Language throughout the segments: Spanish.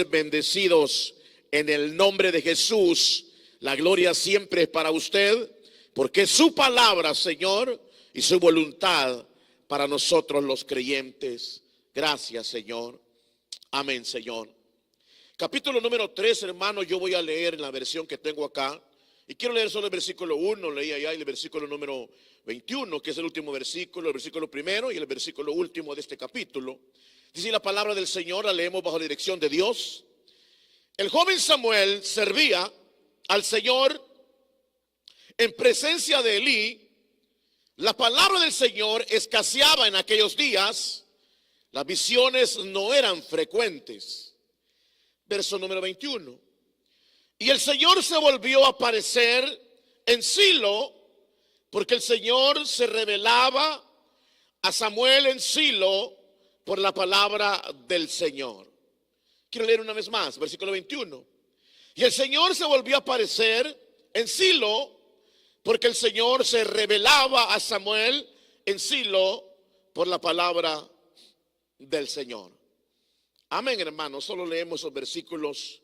Bendecidos en el nombre de Jesús. La gloria siempre es para usted, porque es su palabra, Señor, y su voluntad para nosotros los creyentes. Gracias, Señor. Amén, Señor. Capítulo número 3, hermano, yo voy a leer en la versión que tengo acá. Y quiero leer solo el versículo 1, leí allá el versículo número 21, que es el último versículo, el versículo primero y el versículo último de este capítulo. Dice la palabra del Señor, la leemos bajo la dirección de Dios. El joven Samuel servía al Señor en presencia de Elí. La palabra del Señor escaseaba en aquellos días. Las visiones no eran frecuentes. Verso número 21. Y el Señor se volvió a aparecer en Silo, porque el Señor se revelaba a Samuel en Silo por la palabra del Señor. Quiero leer una vez más, versículo 21. Y el Señor se volvió a aparecer en Silo, porque el Señor se revelaba a Samuel en Silo por la palabra del Señor. Amén, hermanos. Solo leemos esos versículos.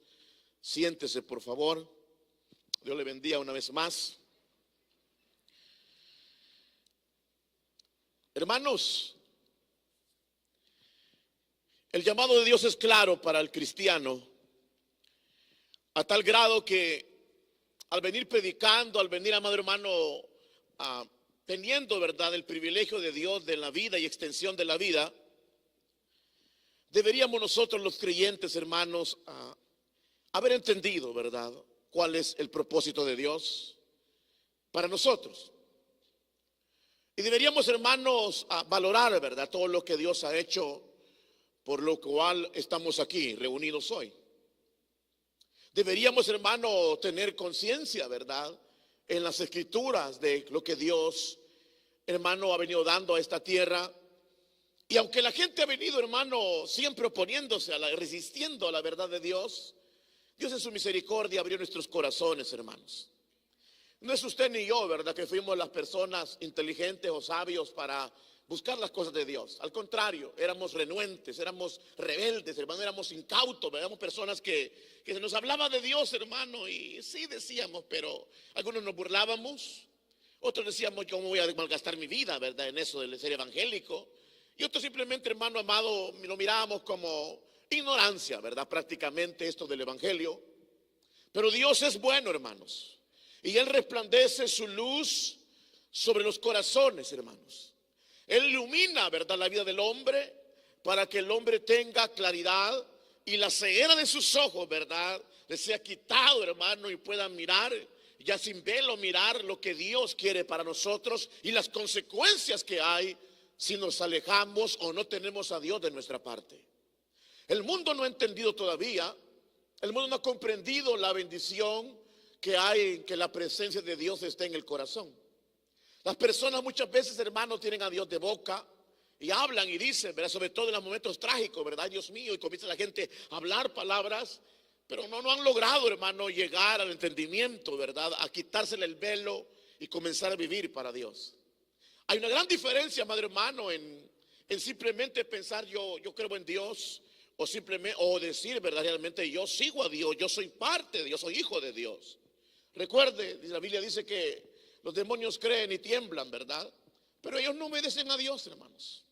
Siéntese, por favor. Dios le bendiga una vez más. Hermanos, el llamado de Dios es claro para el cristiano, a tal grado que al venir predicando, al venir, amado hermano, teniendo, verdad, el privilegio de Dios de la vida y extensión de la vida, deberíamos nosotros los creyentes, hermanos, haber entendido, verdad, cuál es el propósito de Dios para nosotros. Y deberíamos, hermanos, valorar, verdad, todo lo que Dios ha hecho, por lo cual estamos aquí reunidos hoy. Deberíamos, hermano, tener conciencia, verdad, en las escrituras de lo que Dios, hermano, ha venido dando a esta tierra. Y aunque la gente ha venido, hermano, siempre oponiéndose resistiendo a la verdad de Dios, Dios en su misericordia abrió nuestros corazones, hermanos. No es usted ni yo, verdad, que fuimos las personas inteligentes o sabios para buscar las cosas de Dios. Al contrario, éramos renuentes, éramos rebeldes, hermano, éramos incautos, éramos personas que se nos hablaba de Dios, hermano, y sí decíamos, pero algunos nos burlábamos, otros decíamos, yo me voy a malgastar mi vida, verdad, en eso de ser evangélico, y otros simplemente, hermano amado, lo mirábamos como ignorancia, verdad, prácticamente esto del evangelio. Pero Dios es bueno, hermanos, y Él resplandece su luz sobre los corazones, hermanos. Él ilumina, verdad, la vida del hombre para que el hombre tenga claridad y la ceguera de sus ojos, verdad, le sea quitado, hermano, y pueda mirar, ya sin velo, mirar lo que Dios quiere para nosotros y las consecuencias que hay si nos alejamos o no tenemos a Dios de nuestra parte. El mundo no ha entendido todavía, el mundo no ha comprendido la bendición que hay en que la presencia de Dios esté en el corazón. Las personas muchas veces, hermanos, tienen a Dios de boca y hablan y dicen, ¿verdad? Sobre todo en los momentos trágicos, ¿verdad? Dios mío, y comienza la gente a hablar palabras, pero no han logrado, hermano, llegar al entendimiento, ¿verdad? A quitársele el velo y comenzar a vivir para Dios. Hay una gran diferencia, madre hermano, en simplemente pensar yo creo en Dios, o simplemente, o decir verdaderamente yo sigo a Dios, yo soy parte de Dios, soy hijo de Dios. Recuerde, la Biblia dice que los demonios creen y tiemblan, ¿verdad? Pero ellos no obedecen a Dios, hermanos.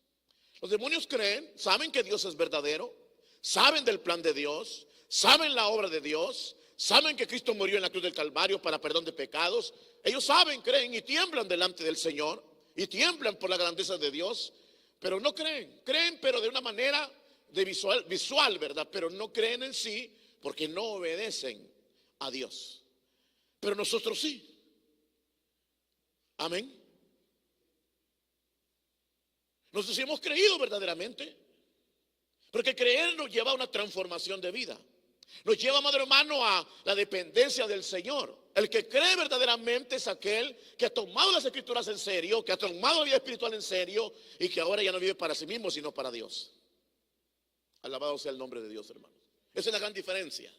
Los demonios creen, saben que Dios es verdadero, saben del plan de Dios, saben la obra de Dios, saben que Cristo murió en la cruz del Calvario para perdón de pecados. Ellos saben, creen y tiemblan delante del Señor y tiemblan por la grandeza de Dios, pero no creen. Creen, pero de una manera visual, ¿verdad? Pero no creen en sí porque no obedecen a Dios. Pero nosotros sí. Amén. Nosotros hemos creído verdaderamente, porque creer nos lleva a una transformación de vida. Nos lleva, madre hermano, a la dependencia del Señor. El que cree verdaderamente es aquel que ha tomado las escrituras en serio, que ha tomado la vida espiritual en serio y que ahora ya no vive para sí mismo, sino para Dios. Alabado sea el nombre de Dios, hermano. Esa es la gran diferencia.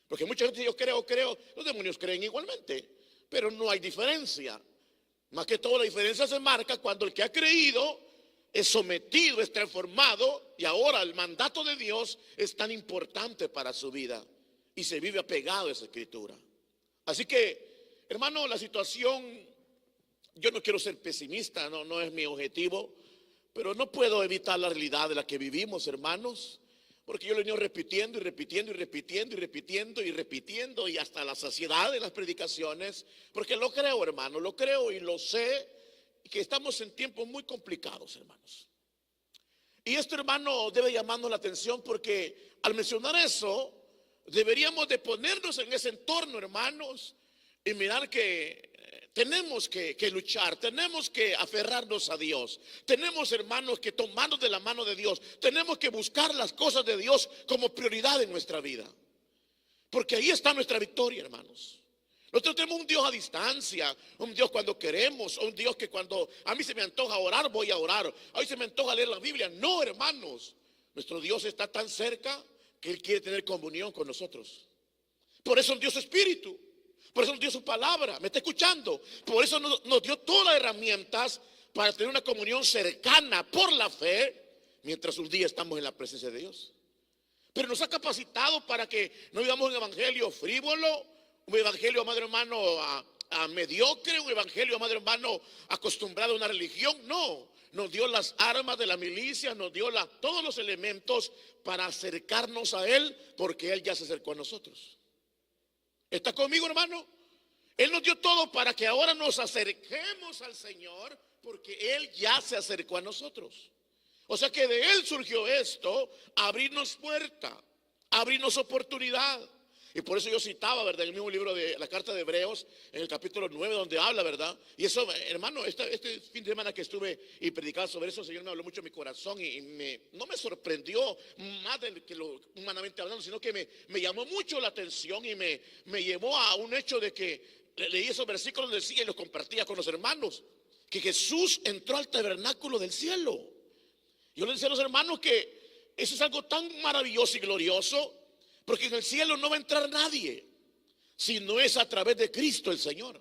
Porque mucha gente dice, yo creo, los demonios creen igualmente, pero no hay diferencia. Más que todo la diferencia se marca cuando el que ha creído es sometido, es transformado y ahora el mandato de Dios es tan importante para su vida y se vive apegado a esa escritura. Así que, hermano, la situación, yo no quiero ser pesimista, no es mi objetivo, pero no puedo evitar la realidad de la que vivimos, hermanos, porque yo lo he venido repitiendo y repitiendo y repitiendo y repitiendo y repitiendo y hasta la saciedad de las predicaciones, porque lo creo, hermano, lo creo y lo sé, que estamos en tiempos muy complicados, hermanos. Y esto, hermano, debe llamarnos la atención, porque al mencionar eso, deberíamos de ponernos en ese entorno, hermanos, y mirar que tenemos que luchar, tenemos que aferrarnos a Dios, tenemos, hermanos, que tomarnos de la mano de Dios, tenemos que buscar las cosas de Dios como prioridad en nuestra vida, porque ahí está nuestra victoria, hermanos. Nosotros tenemos un Dios a distancia, un Dios cuando queremos, un Dios que cuando a mí se me antoja orar, voy a orar. Hoy se me antoja leer la Biblia. No, hermanos, nuestro Dios está tan cerca que Él quiere tener comunión con nosotros. Por eso nos dio su espíritu, por eso nos dio su palabra. ¿Me está escuchando? Por eso nos dio todas las herramientas para tener una comunión cercana por la fe, mientras un día estamos en la presencia de Dios. Pero nos ha capacitado para que no vivamos un evangelio frívolo, un evangelio, amado hermano, a mediocre, un evangelio, amado hermano, acostumbrado a una religión. No, nos dio las armas de la milicia, nos dio todos los elementos para acercarnos a Él, porque Él ya se acercó a nosotros. ¿Está conmigo, hermano? Él nos dio todo para que ahora nos acerquemos al Señor, porque Él ya se acercó a nosotros. O sea que de Él surgió esto, abrirnos puerta, abrirnos oportunidad. Y por eso yo citaba, ¿verdad?, en el mismo libro de la carta de Hebreos, en el capítulo 9, donde habla, ¿verdad? Y eso, hermano, este fin de semana que estuve y predicaba sobre eso, el Señor me habló mucho en mi corazón y no me sorprendió más de que lo humanamente hablando, sino que me llamó mucho la atención y me llevó a un hecho de que leí esos versículos donde decía y los compartía con los hermanos, que Jesús entró al tabernáculo del cielo. Yo les decía a los hermanos que eso es algo tan maravilloso y glorioso, porque en el cielo no va a entrar nadie si no es a través de Cristo el Señor.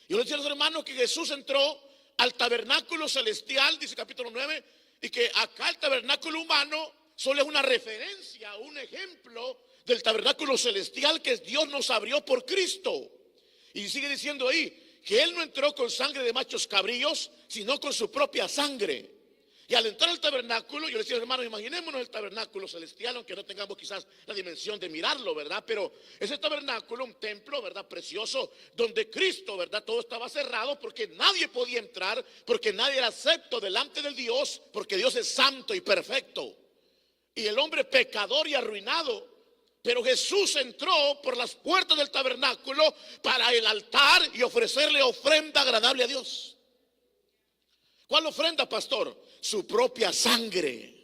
Yo les decía a los hermanos que Jesús entró al tabernáculo celestial, dice capítulo 9, y que acá el tabernáculo humano solo es una referencia, un ejemplo del tabernáculo celestial que Dios nos abrió por Cristo. Y sigue diciendo ahí que Él no entró con sangre de machos cabríos, sino con su propia sangre. Y al entrar al tabernáculo, yo les decía, hermanos, imaginémonos el tabernáculo celestial, aunque no tengamos quizás la dimensión de mirarlo, ¿verdad? Pero ese tabernáculo, un templo, ¿verdad?, precioso, donde Cristo, ¿verdad?, todo estaba cerrado porque nadie podía entrar, porque nadie era acepto delante del Dios, porque Dios es santo y perfecto. Y el hombre pecador y arruinado. Pero Jesús entró por las puertas del tabernáculo para el altar y ofrecerle ofrenda agradable a Dios. ¿Cuál ofrenda, pastor? Su propia sangre.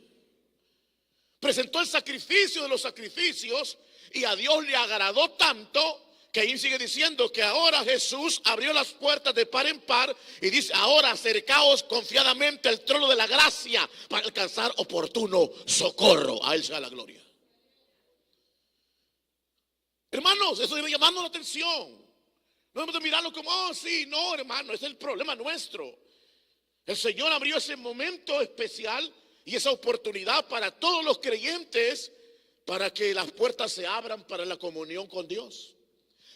Presentó el sacrificio de los sacrificios y a Dios le agradó tanto que ahí sigue diciendo que ahora Jesús abrió las puertas de par en par y dice: ahora acercaos confiadamente al trono de la gracia para alcanzar oportuno socorro. A Él sea la gloria. Hermanos, eso debe llamarnos la atención. No debemos de mirarlo como, oh sí, no, hermano, ese es el problema nuestro. El Señor abrió ese momento especial y esa oportunidad para todos los creyentes, para que las puertas se abran para la comunión con Dios.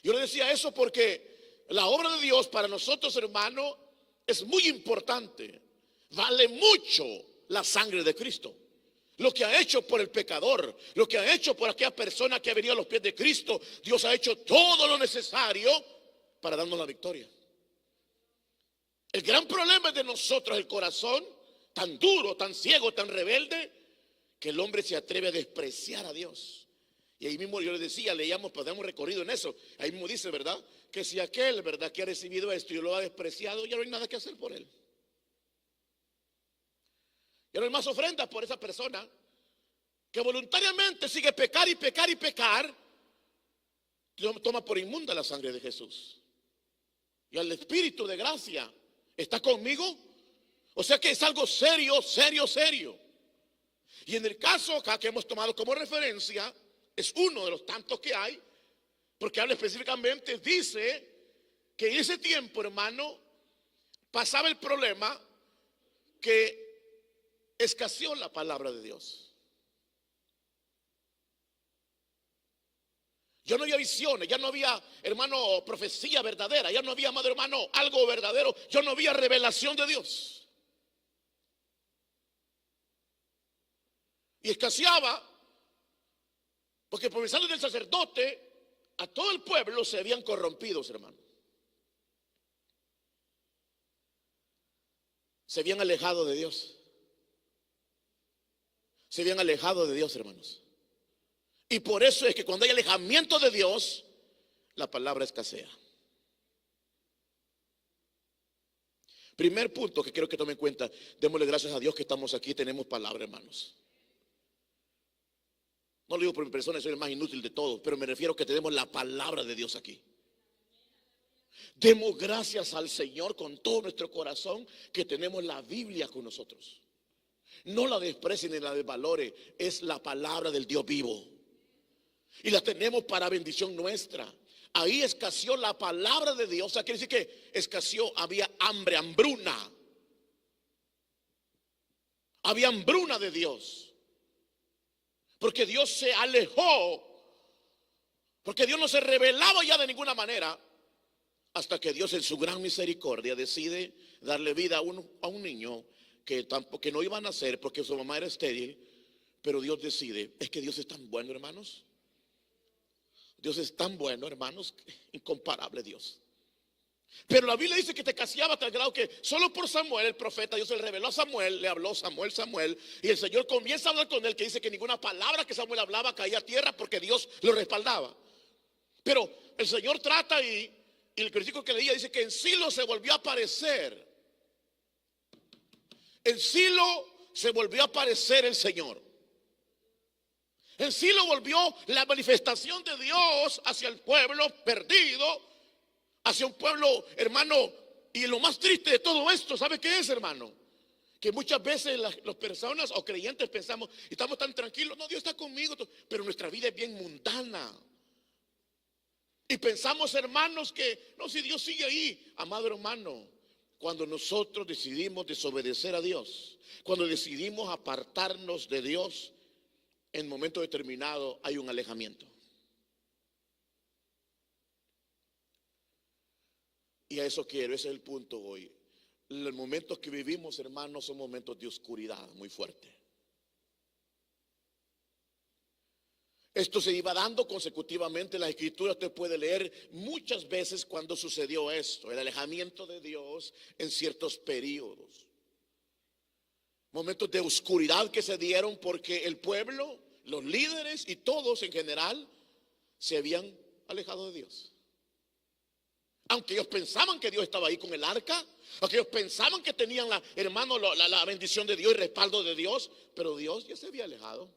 Yo le decía eso porque la obra de Dios para nosotros, hermano, es muy importante. Vale mucho la sangre de Cristo. Lo que ha hecho por el pecador, lo que ha hecho por aquella persona que ha venido a los pies de Cristo, Dios ha hecho todo lo necesario para darnos la victoria. El gran problema es de nosotros, el corazón tan duro, tan ciego, tan rebelde, que el hombre se atreve a despreciar a Dios. Y ahí mismo yo les decía, leíamos, pues hemos recorrido en eso. Ahí mismo dice, ¿verdad?, que si aquel, ¿verdad?, que ha recibido esto y lo ha despreciado, ya no hay nada que hacer por él. Ya no hay más ofrendas por esa persona que voluntariamente sigue pecar y pecar y pecar. Toma por inmunda la sangre de Jesús. Y al Espíritu de gracia está conmigo. O sea que es algo serio, serio, serio. Y en el caso acá que hemos tomado como referencia, es uno de los tantos que hay, porque habla específicamente, dice que en ese tiempo, hermano, pasaba el problema que escaseó la palabra de Dios. Ya no había visiones, ya no había, hermano, profecía verdadera, ya no había, amado hermano, algo verdadero, ya no había revelación de Dios. Y escaseaba, porque por mensaje del sacerdote, a todo el pueblo se habían corrompido, hermano. Se habían alejado de Dios. Se habían alejado de Dios, hermanos. Y por eso es que cuando hay alejamiento de Dios, la palabra escasea. Primer punto que quiero que tomen en cuenta: démosle gracias a Dios que estamos aquí, tenemos palabra, hermanos. No lo digo por mi persona, soy el más inútil de todos, pero me refiero a que tenemos la palabra de Dios aquí. Demos gracias al Señor con todo nuestro corazón que tenemos la Biblia con nosotros. No la desprecien ni la desvalore, es la palabra del Dios vivo. Y la tenemos para bendición nuestra. Ahí escaseó la palabra de Dios. O sea, quiere decir que escaseó, había hambre, hambruna. Había hambruna de Dios. Porque Dios se alejó. Porque Dios no se revelaba ya de ninguna manera. Hasta que Dios en su gran misericordia decide darle vida a un niño que no iba a nacer porque su mamá era estéril. Pero Dios decide. Es que Dios es tan bueno, hermanos. Dios es tan bueno, hermanos, incomparable Dios. Pero la Biblia dice que te escaseaba hasta el grado que solo por Samuel, el profeta, Dios se le reveló a Samuel, le habló Samuel, y el Señor comienza a hablar con él, que dice que ninguna palabra que Samuel hablaba caía a tierra porque Dios lo respaldaba. Pero el Señor trata y el versículo que leía dice que en Silo se volvió a aparecer. En Silo se volvió a aparecer el Señor. En Silo volvió la manifestación de Dios hacia el pueblo perdido, hacia un pueblo, hermano. Y lo más triste de todo esto, ¿sabe qué es, hermano? Que muchas veces las personas o creyentes pensamos, estamos tan tranquilos, no, Dios está conmigo, pero nuestra vida es bien mundana. Y pensamos, hermanos, que no, si Dios sigue ahí. Amado hermano, cuando nosotros decidimos desobedecer a Dios, cuando decidimos apartarnos de Dios, en momento determinado hay un alejamiento. Y a eso quiero, ese es el punto hoy. Los momentos que vivimos, hermanos, son momentos de oscuridad muy fuerte. Esto se iba dando consecutivamente en la Escritura. Usted puede leer muchas veces cuando sucedió esto, el alejamiento de Dios en ciertos periodos. Momentos de oscuridad que se dieron porque el pueblo, los líderes y todos en general se habían alejado de Dios. Aunque ellos pensaban que Dios estaba ahí con el arca, aunque ellos pensaban que tenían la bendición de Dios y respaldo de Dios, pero Dios ya se había alejado.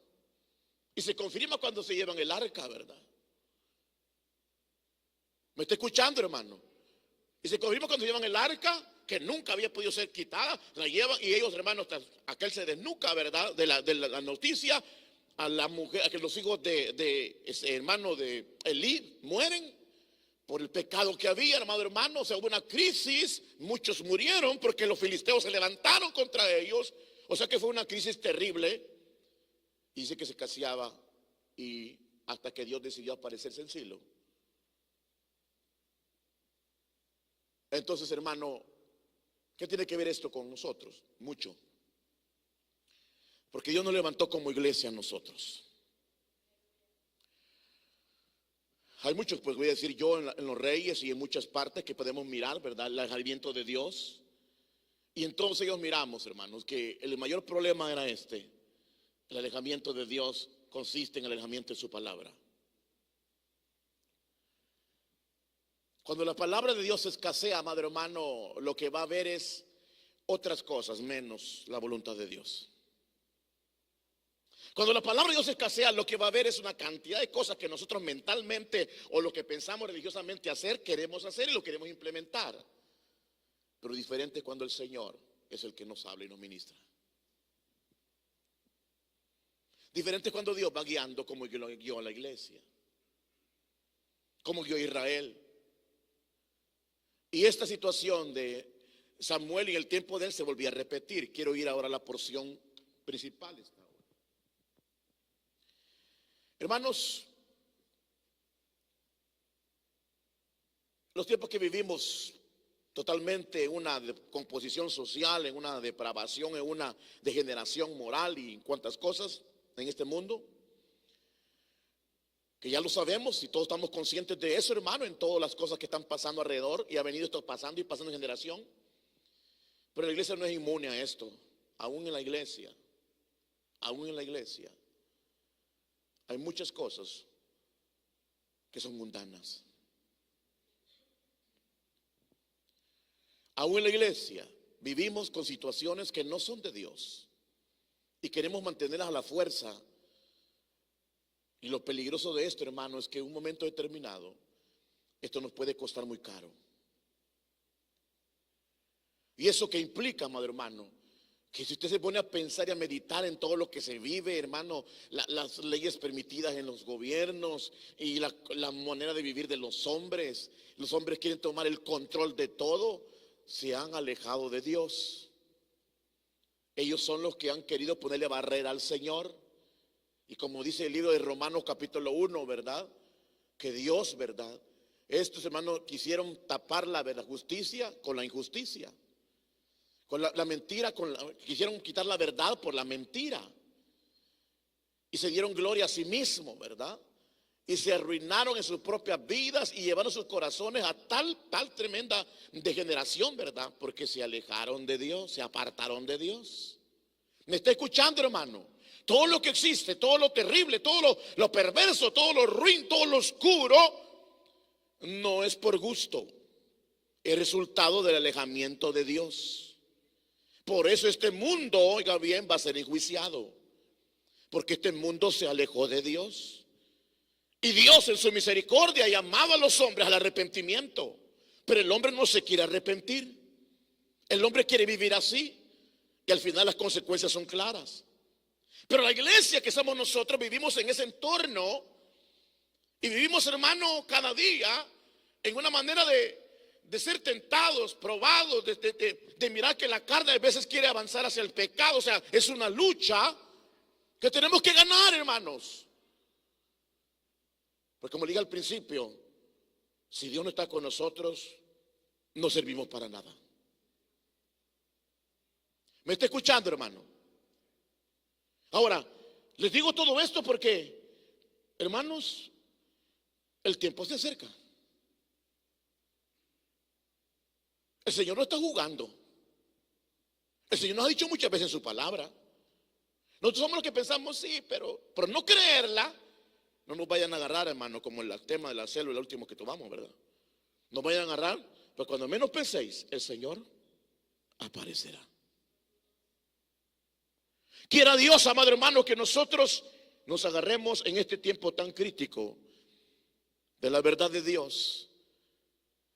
Y se confirma cuando se llevan el arca, ¿verdad? ¿Me está escuchando, hermano? Y se confirma cuando llevan el arca, que nunca había podido ser quitada. La llevan y ellos, hermanos, aquel se desnuca, ¿verdad? De la noticia. A la mujer, a que los hijos de ese hermano de Elí mueren por el pecado que había, hermano. O sea, hubo una crisis, muchos murieron porque los filisteos se levantaron contra ellos. O sea que fue una crisis terrible. Y dice que se escaseaba y hasta que Dios decidió aparecerse en Silo. Entonces, hermano, ¿qué tiene que ver esto con nosotros? Mucho. Porque Dios nos levantó como iglesia a nosotros. Hay muchos, pues voy a decir yo, en los Reyes y en muchas partes que podemos mirar, ¿verdad? El alejamiento de Dios. Y entonces ellos miramos, hermanos, que el mayor problema era este. El alejamiento de Dios consiste en el alejamiento de su palabra. Cuando la palabra de Dios escasea, amado hermano, lo que va a haber es otras cosas menos la voluntad de Dios. Cuando la palabra de Dios escasea, lo que va a haber es una cantidad de cosas que nosotros mentalmente o lo que pensamos religiosamente hacer, queremos hacer y lo queremos implementar. Pero diferente cuando el Señor es el que nos habla y nos ministra. Diferente cuando Dios va guiando como guió a la iglesia, como guió a Israel. Y esta situación de Samuel y el tiempo de él se volvía a repetir. Quiero ir ahora a la porción principal esta hora. Hermanos, los tiempos que vivimos totalmente en una composición social, en una depravación, en una degeneración moral y en cuantas cosas en este mundo, que ya lo sabemos y todos estamos conscientes de eso, hermano, en todas las cosas que están pasando alrededor, y ha venido esto pasando y pasando en generación. Pero la iglesia no es inmune a esto. Aún en la iglesia hay muchas cosas que son mundanas. Aún en la iglesia vivimos con situaciones que no son de Dios y queremos mantenerlas a la fuerza. Y lo peligroso de esto, hermano, es que en un momento determinado esto nos puede costar muy caro. Y eso que implica, amado hermano, que si usted se pone a pensar y a meditar en todo lo que se vive, hermano, las leyes permitidas en los gobiernos y la manera de vivir de los hombres quieren tomar el control de todo, se han alejado de Dios. Ellos son los que han querido ponerle barrera al Señor. Y como dice el libro de Romanos capítulo 1, ¿verdad? Que Dios, ¿verdad? Estos hermanos quisieron tapar la justicia con la injusticia. Con la mentira, quisieron quitar la verdad por la mentira. Y se dieron gloria a sí mismos, ¿verdad? Y se arruinaron en sus propias vidas y llevaron sus corazones a tal tremenda degeneración, ¿verdad? Porque se alejaron de Dios, se apartaron de Dios. ¿Me está escuchando, hermano? Todo lo que existe, todo lo terrible, todo lo perverso, todo lo ruin, todo lo oscuro, no es por gusto. Es resultado del alejamiento de Dios. Por eso este mundo, oiga bien, va a ser enjuiciado. Porque este mundo se alejó de Dios. Y Dios en su misericordia llamaba a los hombres al arrepentimiento. Pero el hombre no se quiere arrepentir. El hombre quiere vivir así. Y al final las consecuencias son claras. Pero la iglesia que somos nosotros vivimos en ese entorno. Y vivimos, hermano, cada día en una manera de ser tentados, probados, de mirar que la carne a veces quiere avanzar hacia el pecado. O sea, es una lucha que tenemos que ganar, hermanos. Porque como le dije al principio, si Dios no está con nosotros, no servimos para nada. ¿Me está escuchando, hermano? Ahora, les digo todo esto porque, hermanos, el tiempo se acerca. El Señor no está jugando. El Señor nos ha dicho muchas veces en su palabra. Nosotros somos los que pensamos, sí, pero por no creerla, no nos vayan a agarrar, hermano, como el tema de la célula, el último que tomamos, ¿verdad? Nos vayan a agarrar, pero cuando menos penséis, el Señor aparecerá. Quiera Dios, amado hermano, que nosotros nos agarremos en este tiempo tan crítico de la verdad de Dios.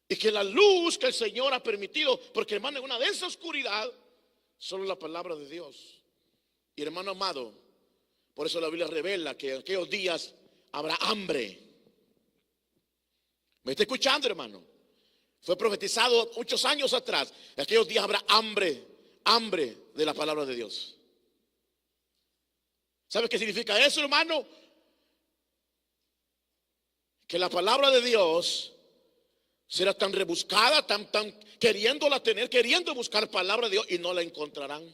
Y que la luz que el Señor ha permitido, porque hermano, en una densa oscuridad, solo la palabra de Dios. Y hermano amado, por eso la Biblia revela que en aquellos días habrá hambre. ¿Me está escuchando, hermano? Fue profetizado muchos años atrás. En aquellos días habrá hambre de la palabra de Dios. ¿Sabe qué significa eso, hermano? Que la palabra de Dios será tan rebuscada, tan queriéndola tener, queriendo buscar palabra de Dios y no la encontrarán.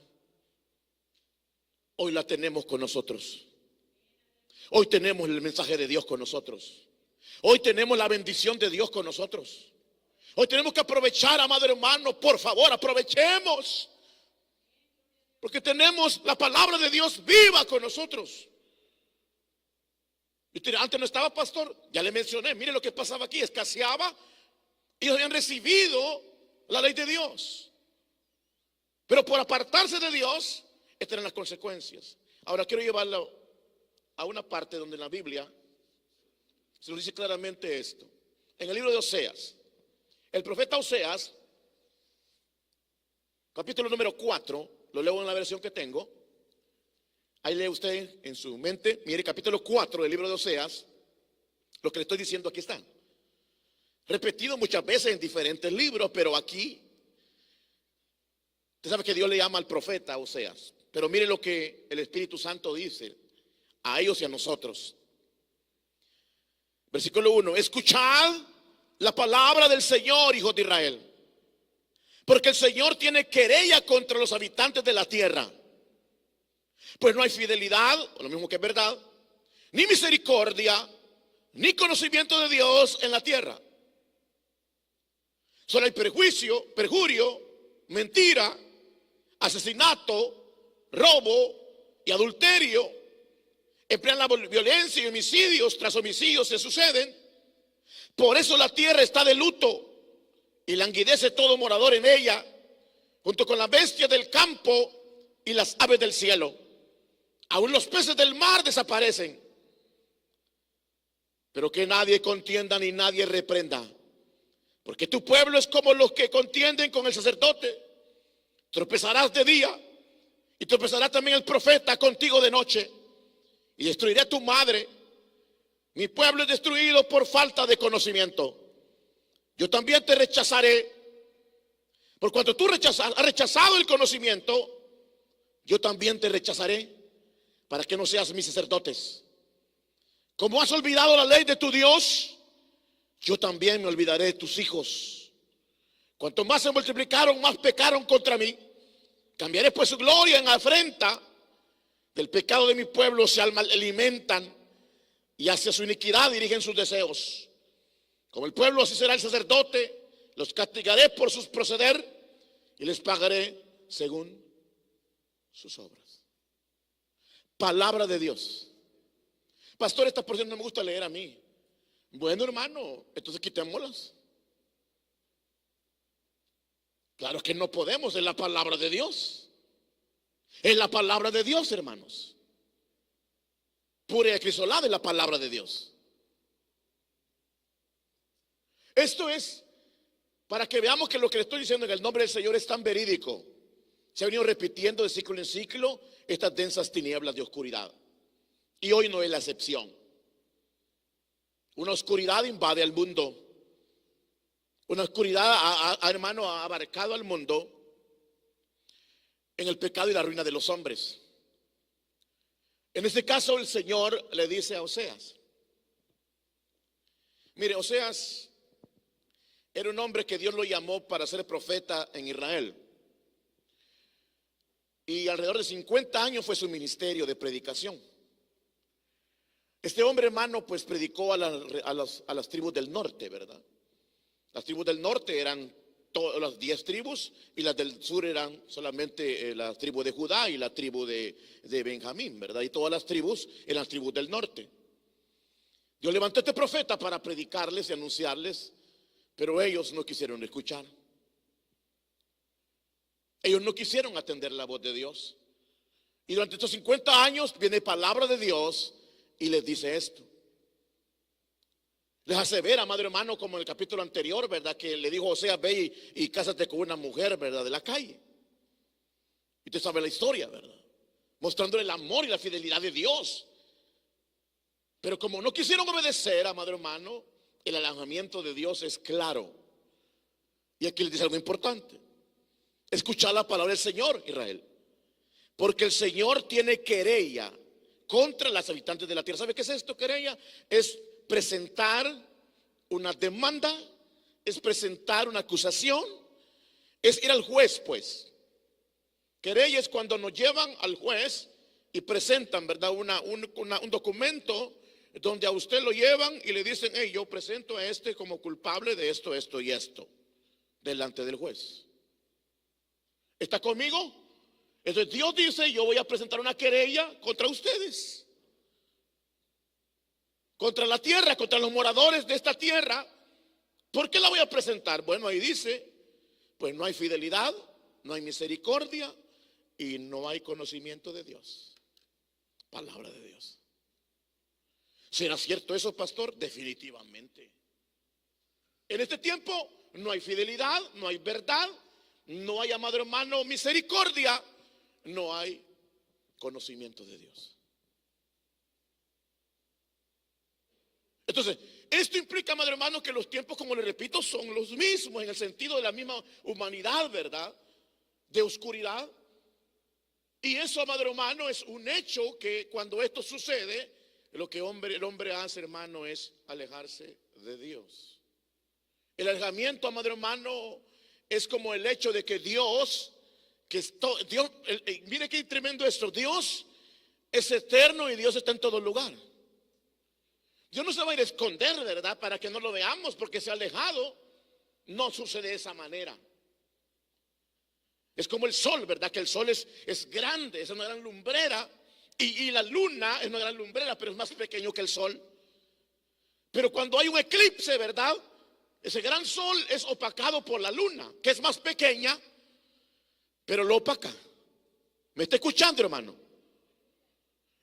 Hoy la tenemos con nosotros. Hoy tenemos el mensaje de Dios con nosotros. Hoy tenemos la bendición de Dios con nosotros. Hoy tenemos que aprovechar, amado hermano, por favor, aprovechemos. Porque tenemos la palabra de Dios viva con nosotros. Y usted, antes no estaba, pastor, ya le mencioné, mire lo que pasaba aquí, escaseaba. Ellos habían recibido la ley de Dios. Pero por apartarse de Dios, estas eran las consecuencias. Ahora quiero llevarlo a una parte donde en la Biblia se nos dice claramente esto. En el libro de Oseas, el profeta Oseas, capítulo número 4, lo leo en la versión que tengo. Ahí lee usted en su mente, mire, capítulo 4 del libro de Oseas. Lo que le estoy diciendo aquí está repetido muchas veces en diferentes libros, pero aquí usted sabe que Dios le llama al profeta Oseas. Pero mire lo que el Espíritu Santo dice a ellos y a nosotros. Versículo 1: escuchad la palabra del Señor, hijos de Israel. Porque el Señor tiene querella contra los habitantes de la tierra. Pues no hay fidelidad, lo mismo que es verdad, ni misericordia, ni conocimiento de Dios en la tierra. Solo hay perjurio, mentira, asesinato, robo y adulterio. Emplean la violencia y homicidios tras homicidios se suceden. Por eso la tierra está de luto y languidece todo morador en ella, junto con las bestias del campo y las aves del cielo. Aún los peces del mar desaparecen. Pero que nadie contienda ni nadie reprenda, porque tu pueblo es como los que contienden con el sacerdote. Tropezarás de día y tropezará también el profeta contigo de noche, y destruiré a tu madre. Mi pueblo es destruido por falta de conocimiento. Yo también te rechazaré. Por cuanto tú has rechazado el conocimiento, yo también te rechazaré, para que no seas mis sacerdotes. Como has olvidado la ley de tu Dios, yo también me olvidaré de tus hijos. Cuanto más se multiplicaron, más pecaron contra mí. Cambiaré pues su gloria en afrenta. Del pecado de mi pueblo se alimentan, y hacia su iniquidad dirigen sus deseos. Como el pueblo, así será el sacerdote. Los castigaré por sus proceder y les pagaré según sus obras. Palabra de Dios. Pastor, esta porción no me gusta leer a mí. Bueno, hermano, entonces quitémoslas. Claro que no podemos, es la palabra de Dios. Es la palabra de Dios, hermanos. Pura y acrisolada es la palabra de Dios. Esto es para que veamos que lo que le estoy diciendo en el nombre del Señor es tan verídico. Se ha venido repitiendo de ciclo en ciclo estas densas tinieblas de oscuridad. Y hoy no es la excepción. Una oscuridad invade al mundo. Una oscuridad, hermano, ha abarcado al mundo en el pecado y la ruina de los hombres. En este caso el Señor le dice a Oseas. Mire, Oseas era un hombre que Dios lo llamó para ser profeta en Israel. Y alrededor de 50 años fue su ministerio de predicación. Este hombre, hermano, pues predicó a las tribus del norte, ¿verdad? Las tribus del norte eran todas las 10 tribus, y las del sur eran solamente la tribu de Judá y la tribu de Benjamín, ¿verdad? Y todas las tribus eran tribus del norte. Dios levantó a este profeta para predicarles y anunciarles, pero ellos no quisieron escuchar. Ellos no quisieron atender la voz de Dios. Y durante estos 50 años viene palabra de Dios y les dice esto. Les asevera, madre hermano, como en el capítulo anterior, ¿verdad? Que le dijo Oseas, ve y cásate con una mujer, ¿verdad? De la calle. Y usted sabe la historia, ¿verdad? Mostrándole el amor y la fidelidad de Dios. Pero como no quisieron obedecer, amado hermano, el alejamiento de Dios es claro. Y aquí les dice algo importante. Escuchad la palabra del Señor, Israel. Porque el Señor tiene querella contra las habitantes de la tierra. ¿Sabe qué es esto, querella? Es presentar una demanda, es presentar una acusación, es ir al juez, pues. Querella es cuando nos llevan al juez y presentan, ¿verdad? Un documento donde a usted lo llevan y le dicen, hey, yo presento a este como culpable de esto, esto y esto, delante del juez. ¿Está conmigo? Entonces Dios dice, yo voy a presentar una querella contra ustedes, contra la tierra, contra los moradores de esta tierra. ¿Por qué la voy a presentar? Bueno, ahí dice, pues no hay fidelidad, no hay misericordia y no hay conocimiento de Dios. Palabra de Dios. ¿Será cierto eso, pastor? Definitivamente. En este tiempo no hay fidelidad, no hay verdad, no hay, amado hermano, misericordia, no hay conocimiento de Dios. Entonces, esto implica, amado hermano, que los tiempos, como le repito, son los mismos, en el sentido de la misma humanidad, ¿verdad? De oscuridad. Y eso, amado hermano, es un hecho que cuando esto sucede, lo que el hombre hace, hermano, es alejarse de Dios. El alejamiento, amado hermano, es como el hecho de que Dios, mire qué tremendo esto, Dios es eterno y Dios está en todo lugar. Dios no se va a ir a esconder, ¿verdad? Para que no lo veamos porque se ha alejado. No sucede de esa manera. Es como el sol, ¿verdad? Que el sol es grande, es una gran lumbrera. Y la luna es una gran lumbrera, pero es más pequeño que el sol. Pero cuando hay un eclipse, ¿verdad? Ese gran sol es opacado por la luna, que es más pequeña, pero lo opaca. ¿Me está escuchando, hermano?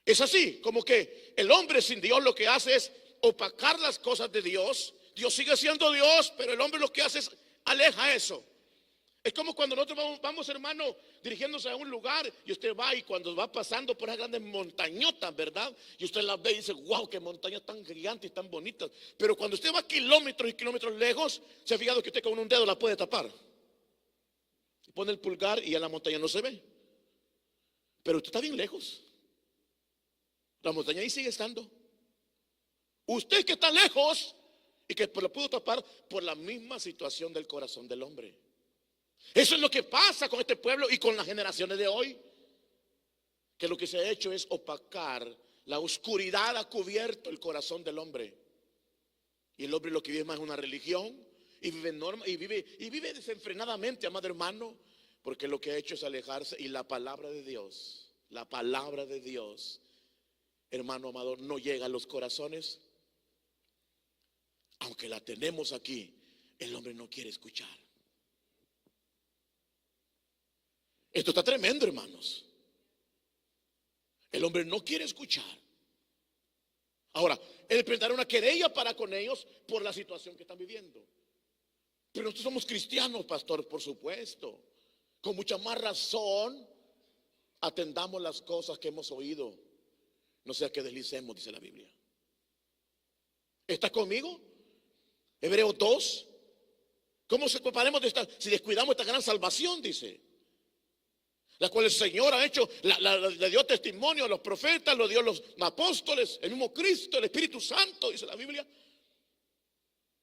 Es así, como que el hombre sin Dios lo que hace es opacar las cosas de Dios. Dios sigue siendo Dios, pero el hombre lo que hace es aleja eso. Es como cuando nosotros vamos, hermano, dirigiéndose a un lugar y usted va y cuando va pasando por esas grandes montañotas, ¿verdad? Y usted las ve y dice, wow, qué montañas tan gigantes y tan bonitas. Pero cuando usted va kilómetros y kilómetros lejos, se ha fijado que usted con un dedo la puede tapar. Pone el pulgar y ya la montaña no se ve. Pero usted está bien lejos. La montaña ahí sigue estando. Usted que está lejos y que lo pudo tapar por la misma situación del corazón del hombre. Eso es lo que pasa con este pueblo y con las generaciones de hoy. Que lo que se ha hecho es opacar. La oscuridad ha cubierto el corazón del hombre. Y el hombre lo que vive más es una religión. Y vive desenfrenadamente, amado hermano. Porque lo que ha hecho es alejarse. Y la palabra de Dios, hermano amado, no llega a los corazones. Aunque la tenemos aquí, el hombre no quiere escuchar. Esto está tremendo, hermanos. El hombre no quiere escuchar. Ahora, él presentará una querella para con ellos por la situación que están viviendo. Pero nosotros somos cristianos, pastor, por supuesto. Con mucha más razón, atendamos las cosas que hemos oído. No sea que deslicemos, dice la Biblia. ¿Está conmigo? Hebreos 2. ¿Cómo se preparemos de esta, si descuidamos esta gran salvación? Dice. La cual el Señor ha hecho, le dio testimonio a los profetas, lo dio a los apóstoles, el mismo Cristo, el Espíritu Santo, dice la Biblia.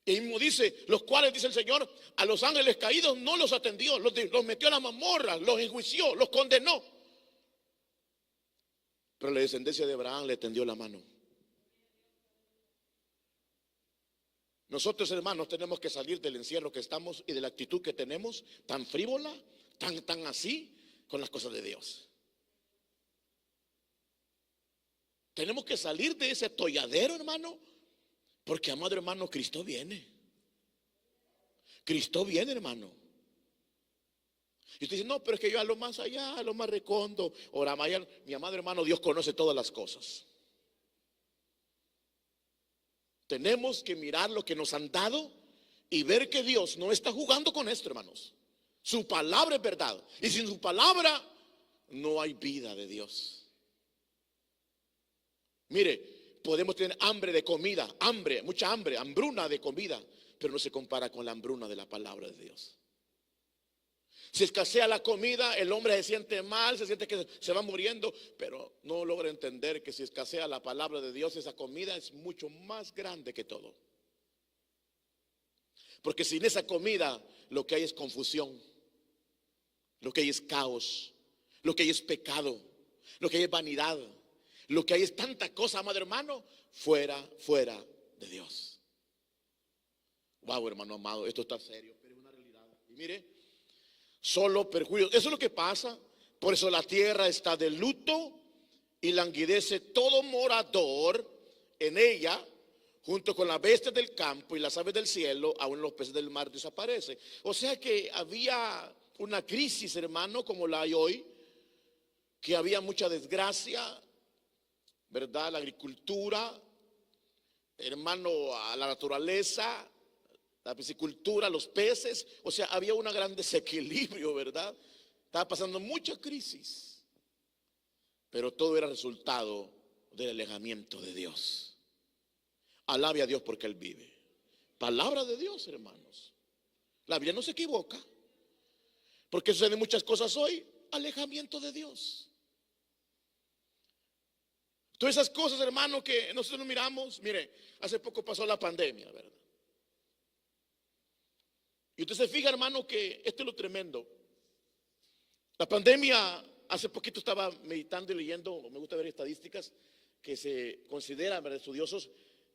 Y mismo dice, los cuales, dice el Señor, a los ángeles caídos no los atendió, los metió a la mazmorra, los enjuició, los condenó. Pero la descendencia de Abraham le tendió la mano. Nosotros, hermanos, tenemos que salir del encierro que estamos y de la actitud que tenemos, tan frívola, tan así, con las cosas de Dios. Tenemos que salir de ese atolladero, hermano, porque, amado hermano, Cristo viene. Cristo viene, hermano. Y usted dice, no, pero es que yo a lo más allá, a lo más recondo, ora mañana. Mi amado hermano, Dios conoce todas las cosas. Tenemos que mirar lo que nos han dado y ver que Dios no está jugando con esto, hermanos. Su palabra es verdad. Y sin su palabra no hay vida de Dios. Mire, podemos tener hambre de comida, mucha hambre, hambruna de comida, pero no se compara con la hambruna de la palabra de Dios. Si escasea la comida, el hombre se siente mal, se siente que se va muriendo, pero no logra entender que si escasea la palabra de Dios, esa comida es mucho más grande que todo. Porque sin esa comida lo que hay es confusión, lo que hay es caos, lo que hay es pecado, lo que hay es vanidad, lo que hay es tanta cosa, amado hermano, fuera de Dios. Wow, hermano amado, esto está serio, pero es una realidad. Y mire, solo perjuicio. Eso es lo que pasa. Por eso la tierra está de luto y languidece todo morador en ella, junto con las bestias del campo y las aves del cielo, aún los peces del mar desaparecen. O sea que había una crisis, hermano, como la hay hoy, que había mucha desgracia, ¿verdad? La agricultura, hermano, a la naturaleza, la piscicultura, los peces, o sea, había un gran desequilibrio, ¿verdad? Estaba pasando mucha crisis, pero todo era resultado del alejamiento de Dios. Alabe a Dios porque Él vive. Palabra de Dios, hermanos. La Biblia no se equivoca. Porque suceden muchas cosas hoy, alejamiento de Dios. Todas esas cosas, hermano, que nosotros no miramos. Mire, hace poco pasó la pandemia, ¿verdad? Y usted se fija, hermano, que esto es lo tremendo. La pandemia, hace poquito estaba meditando y leyendo, me gusta ver estadísticas, que se consideran, ¿verdad?, estudiosos,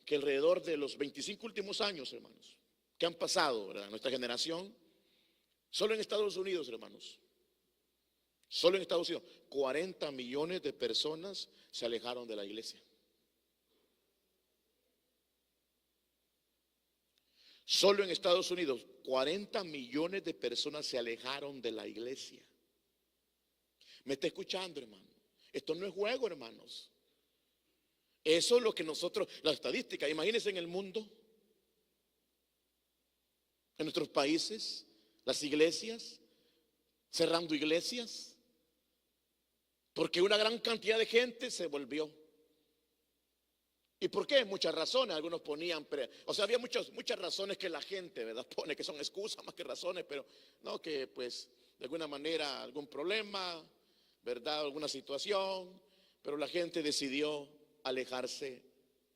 que alrededor de los 25 últimos años, hermanos, que han pasado, ¿verdad?, nuestra generación, solo en Estados Unidos, hermanos, solo en Estados Unidos, 40 millones de personas se alejaron de la iglesia. Solo en Estados Unidos, 40 millones de personas se alejaron de la iglesia. ¿Me está escuchando, hermano? Esto no es juego, hermanos. Eso es lo que nosotros, la estadística, imagínense en el mundo, en nuestros países, las iglesias, cerrando iglesias, porque una gran cantidad de gente se volvió. ¿Y por qué? Muchas razones, algunos ponían, había muchas razones que la gente, ¿verdad?, pone que son excusas más que razones, pero no, que pues de alguna manera algún problema, ¿verdad?, alguna situación, pero la gente decidió alejarse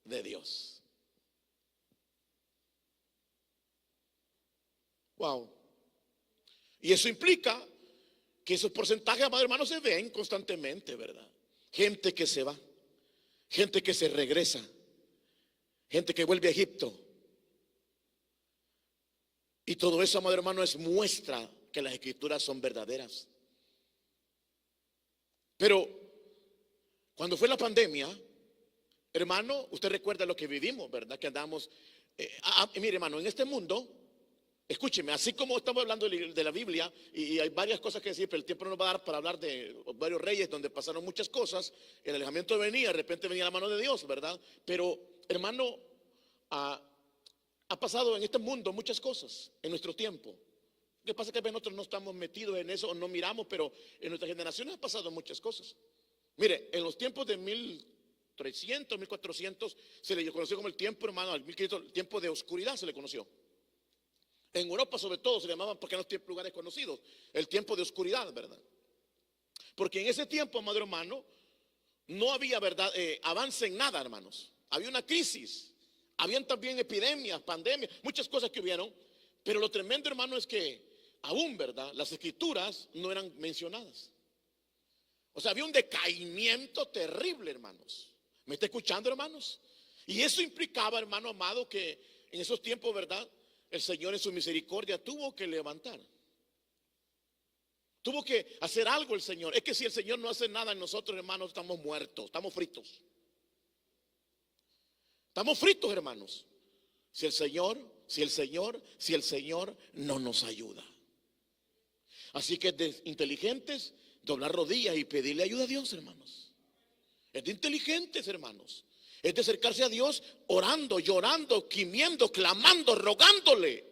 de Dios. Wow. Y eso implica que esos porcentajes, amados hermanos, se ven constantemente, ¿verdad? Gente que se va, gente que se regresa, gente que vuelve a Egipto. Y todo eso, amado hermano, es muestra que las escrituras son verdaderas. Pero cuando fue la pandemia, hermano, usted recuerda lo que vivimos, ¿verdad? Que andamos, mire, hermano, en este mundo, escúcheme, así como estamos hablando de la Biblia, y hay varias cosas que decir, pero el tiempo no nos va a dar para hablar de varios reyes donde pasaron muchas cosas. El alejamiento venía, de repente venía la mano de Dios, ¿verdad? Pero, hermano, ha pasado en este mundo muchas cosas en nuestro tiempo. Lo que pasa es que nosotros no estamos metidos en eso o no miramos, pero en nuestras generaciones ha pasado muchas cosas. Mire, en los tiempos de 1300, 1400 se le conoció como el tiempo, hermano, el 1500, el tiempo de oscuridad se le conoció. En Europa sobre todo se llamaban, porque no tienen lugares conocidos, el tiempo de oscuridad, ¿verdad? Porque en ese tiempo, amado hermano, no había, ¿verdad?, avance en nada, hermanos. Había una crisis, habían también epidemias, pandemias, muchas cosas que hubieron. Pero lo tremendo, hermano, es que aún, ¿verdad?, las escrituras no eran mencionadas. O sea, había un decaimiento terrible, hermanos. ¿Me está escuchando, hermanos? Y eso implicaba, hermano amado, que en esos tiempos, ¿verdad?, el Señor en su misericordia tuvo que levantar. Tuvo que hacer algo el Señor. Es que si el Señor no hace nada en nosotros, hermanos, estamos muertos, estamos fritos. Estamos fritos, hermanos. Si el Señor no nos ayuda. Así que es de inteligentes doblar rodillas y pedirle ayuda a Dios, hermanos. Es de inteligentes, hermanos. Es de acercarse a Dios orando, llorando, gimiendo, clamando, rogándole.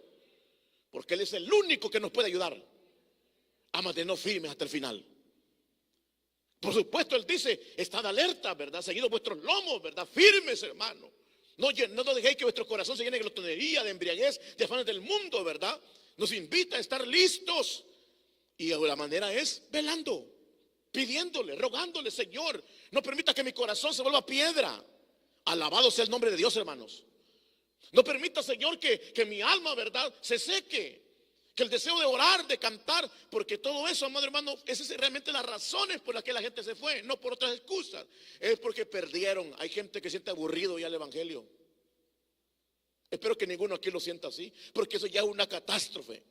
Porque Él es el único que nos puede ayudar a mantenernos firmes hasta el final. Por supuesto, Él dice, estad alerta, ¿verdad? Seguidos vuestros lomos, ¿verdad? Firmes, hermano. No dejéis que vuestro corazón se llene de glotonería, de embriaguez, de afanes del mundo, ¿verdad? Nos invita a estar listos. Y la manera es velando, pidiéndole, rogándole, Señor, no permita que mi corazón se vuelva piedra. Alabado sea el nombre de Dios, hermanos. No permita, Señor, que mi alma, ¿verdad?, se seque. Que el deseo de orar, de cantar, porque todo eso, amado hermano, esas son realmente las razones por las que la gente se fue, no por otras excusas. Es porque perdieron. Hay gente que siente aburrido ya el evangelio. Espero que ninguno aquí lo sienta así, porque eso ya es una catástrofe.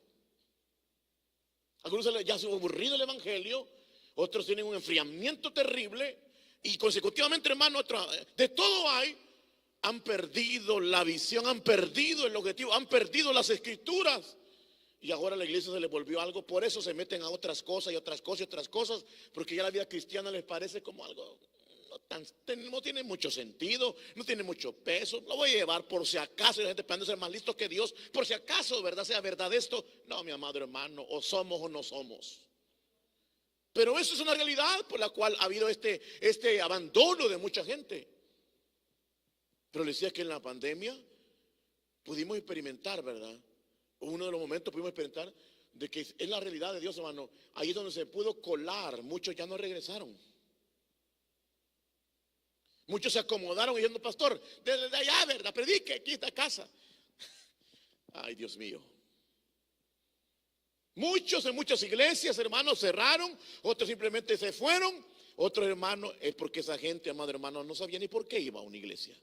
Algunos ya se han aburrido el evangelio, otros tienen un enfriamiento terrible, y consecutivamente, hermano, de todo hay. Han perdido la visión, han perdido el objetivo, han perdido las escrituras. Y ahora a la iglesia se le volvió algo, por eso se meten a otras cosas y otras cosas y otras cosas, porque ya la vida cristiana les parece como algo no tiene mucho sentido, no tiene mucho peso. Lo voy a llevar por si acaso, y la gente esperando ser más listo que Dios, por si acaso, ¿verdad?, sea verdad esto. No, mi amado hermano, o somos o no somos. Pero eso es una realidad por la cual ha habido este abandono de mucha gente. Pero le decía que en la pandemia pudimos experimentar, ¿verdad? Uno de los momentos pudimos experimentar de que es la realidad de Dios, hermano. Ahí es donde se pudo colar. Muchos ya no regresaron. Muchos se acomodaron diciendo, pastor, desde allá, ¿verdad? Predique, aquí está casa. Ay, Dios mío. Muchos en muchas iglesias, hermanos, cerraron, otros simplemente se fueron, otros hermanos, es porque esa gente, amado hermano, no sabía ni por qué iba a una iglesia.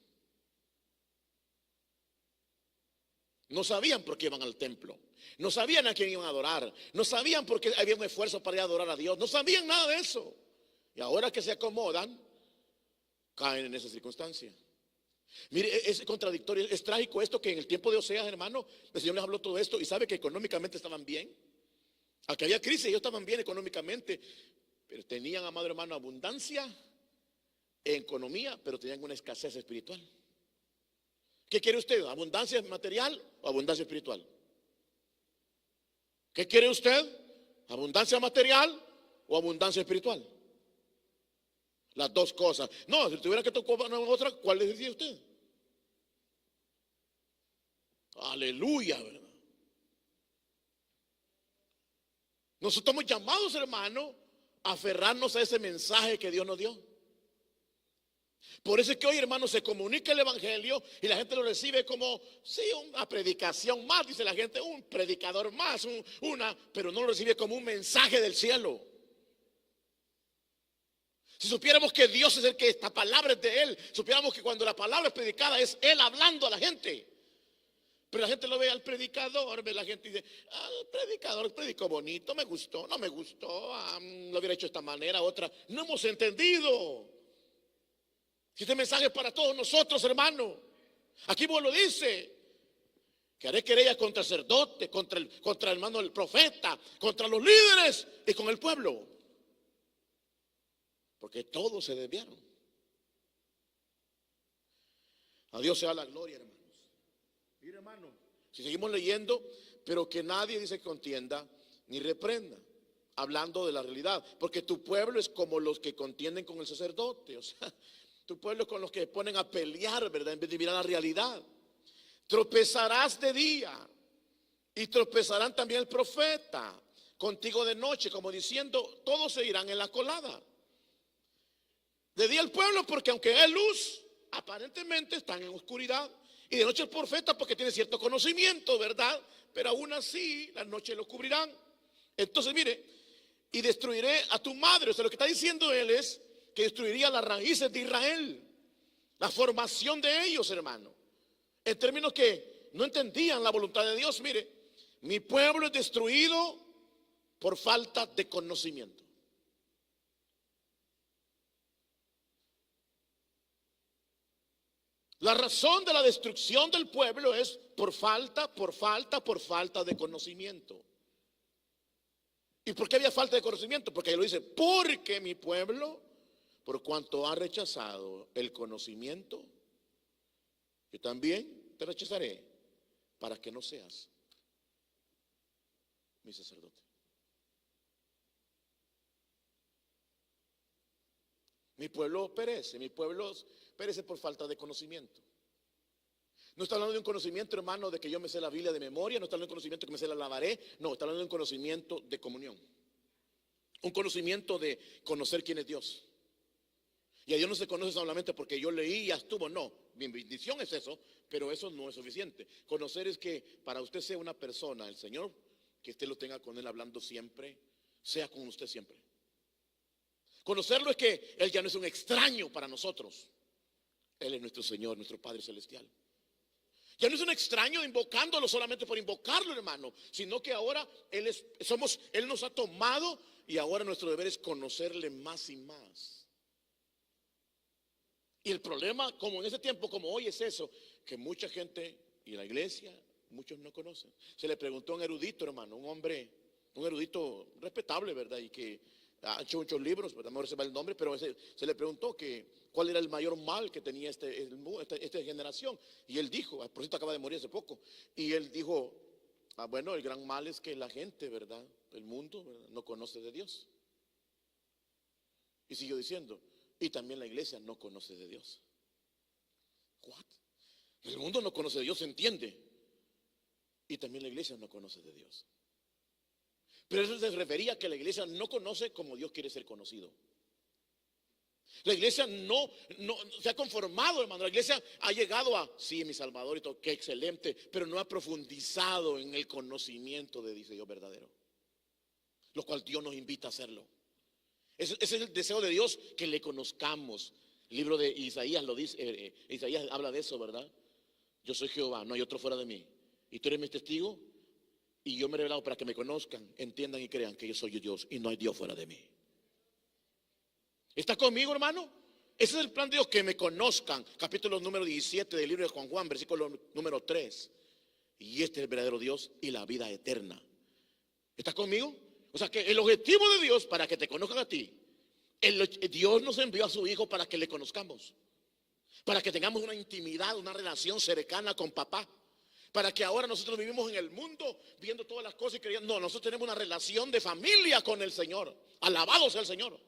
No sabían por qué iban al templo, no sabían a quién iban a adorar, no sabían por qué había un esfuerzo para ir a adorar a Dios, no sabían nada de eso. Y ahora que se acomodan, caen en esa circunstancia. Mire, es contradictorio, es trágico esto, que en el tiempo de Oseas, hermano, el Señor les habló todo esto y sabe que económicamente estaban bien. Aunque había crisis, ellos estaban bien económicamente, pero tenían, amado hermano, abundancia en economía, pero tenían una escasez espiritual. ¿Qué quiere usted? ¿Abundancia material o abundancia espiritual? ¿Qué quiere usted? ¿Abundancia material o abundancia espiritual? Las dos cosas. No, si tuviera que tocar una u otra, ¿cuál le diría usted? Aleluya, ¿verdad? Nosotros estamos llamados, hermano, a aferrarnos a ese mensaje que Dios nos dio. Por eso es que hoy, hermano, se comunica el evangelio y la gente lo recibe como, sí, una predicación más, dice la gente, un predicador más, pero no lo recibe como un mensaje del cielo. Si supiéramos que Dios es el que esta palabra es de Él, supiéramos que cuando la palabra es predicada es Él hablando a la gente. Pero la gente lo ve al predicador, ve la gente dice, el predicador predicó bonito, me gustó, no me gustó, lo hubiera hecho de esta manera, otra. No hemos entendido. Este mensaje es para todos nosotros, hermano. Aquí vos lo dice, que haré querella contra el sacerdote, contra el hermano del profeta, contra los líderes y con el pueblo. Porque todos se desviaron. A Dios sea la gloria, hermanos. Mire, hermano, si seguimos leyendo, pero que nadie dice que contienda ni reprenda, hablando de la realidad, porque tu pueblo es como los que contienden con el sacerdote, o sea, tu pueblo es con los que ponen a pelear, ¿verdad? En vez de mirar la realidad. Tropezarás de día y tropezarán también el profeta contigo de noche, como diciendo, todos se irán en la colada. De día el pueblo, porque aunque hay luz, aparentemente están en oscuridad. Y de noche el profeta, porque tiene cierto conocimiento, ¿verdad? Pero aún así, la noche lo cubrirán. Entonces, mire, y destruiré a tu madre. O sea, lo que está diciendo él es que destruiría las raíces de Israel, la formación de ellos, hermano. En términos que no entendían la voluntad de Dios. Mire, mi pueblo es destruido por falta de conocimiento. La razón de la destrucción del pueblo es por falta de conocimiento. ¿Y por qué había falta de conocimiento? Porque ahí lo dice, porque mi pueblo, por cuanto ha rechazado el conocimiento, yo también te rechazaré para que no seas mi sacerdote. Mi pueblo perece por falta de conocimiento. No está hablando de un conocimiento, hermano, de que yo me sé la Biblia de memoria, no está hablando de un conocimiento que me sé la lavaré, no, está hablando de un conocimiento de comunión. Un conocimiento de conocer quién es Dios. Y a Dios no se conoce solamente porque yo leí y ya estuvo, no, mi bendición es eso, pero eso no es suficiente. Conocer es que para usted sea una persona, el Señor, que usted lo tenga con Él hablando siempre, sea con usted siempre. Conocerlo es que Él ya no es un extraño para nosotros. Él es nuestro Señor, nuestro Padre Celestial. Ya no es un extraño invocándolo solamente por invocarlo, hermano, sino que ahora Él nos ha tomado y ahora nuestro deber es conocerle más y más. Y el problema, como en ese tiempo, como hoy, es eso, que mucha gente y la iglesia, muchos no conocen. Se le preguntó a un erudito, hermano, un erudito respetable, ¿verdad? Y que ha hecho muchos libros, pero mejor se va el nombre, pero se le preguntó que cuál era el mayor mal que tenía esta generación. Y él dijo, por cierto acaba de morir hace poco, y él dijo, bueno, el gran mal es que la gente, ¿verdad? El mundo, ¿verdad? No conoce de Dios. Y siguió diciendo, y también la iglesia no conoce de Dios. ¿What? El mundo no conoce de Dios, se entiende. Y también la iglesia no conoce de Dios. Pero eso se refería a que la iglesia no conoce como Dios quiere ser conocido. La iglesia no se ha conformado, hermano. La iglesia ha llegado a, sí, mi Salvador y todo, qué excelente, pero no ha profundizado en el conocimiento de Dios verdadero. lo cual Dios nos invita a hacerlo. Ese es el deseo de Dios, que le conozcamos. El libro de Isaías lo dice, Isaías habla de eso, ¿verdad? Yo soy Jehová, no hay otro fuera de mí. Y tú eres mi testigo, y yo me he revelado para que me conozcan, entiendan y crean que yo soy Dios y no hay Dios fuera de mí. ¿Está conmigo, hermano? Ese es el plan de Dios, que me conozcan. Capítulo número 17 del libro de Juan, versículo número 3. Y este es el verdadero Dios y la vida eterna. ¿Estás conmigo? O sea que el objetivo de Dios para que te conozcan a ti, Dios nos envió a su Hijo para que le conozcamos, para que tengamos una intimidad, una relación cercana con papá. Para que ahora nosotros vivimos en el mundo viendo todas las cosas y creyendo. No, nosotros tenemos una relación de familia con el Señor. Alabado sea el Señor.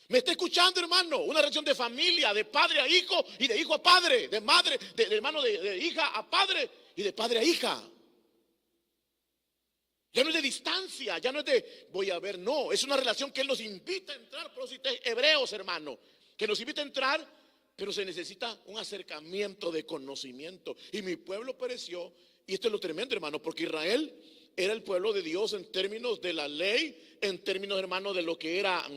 ¿Me está escuchando, hermano? Una relación de familia, de padre a hijo y de hijo a padre, de madre, de hermano, de hija a padre y de padre a hija. Ya no es de distancia, ya no es de voy a ver, no, es una relación que Él nos invita a entrar. Por eso ustedes, hebreos, hermano, que nos invita a entrar, pero se necesita un acercamiento de conocimiento. Y mi pueblo pereció, y esto es lo tremendo, hermano, porque Israel era el pueblo de Dios en términos de la ley, en términos, hermano, de lo que era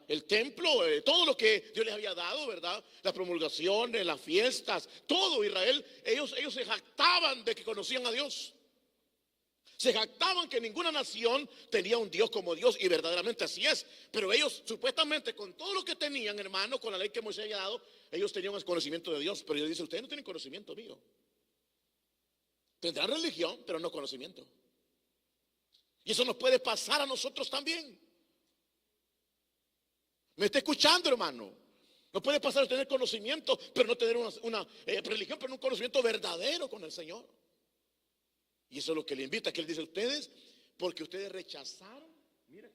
el templo, todo lo que Dios les había dado, ¿verdad? Las promulgaciones, las fiestas, todo Israel, ellos se jactaban de que conocían a Dios. Se jactaban que ninguna nación tenía un Dios como Dios, y verdaderamente así es. Pero ellos supuestamente con todo lo que tenían, hermano, con la ley que Moisés había dado, ellos tenían el conocimiento de Dios. Pero Dios dice, ustedes no tienen conocimiento mío. Tendrán religión, pero no conocimiento. Y eso nos puede pasar a nosotros también. ¿Me está escuchando, hermano? No puede pasar a tener conocimiento, pero no tener una religión, pero un conocimiento verdadero con el Señor. Y eso es lo que le invita, que Él dice a ustedes, porque ustedes rechazaron, mira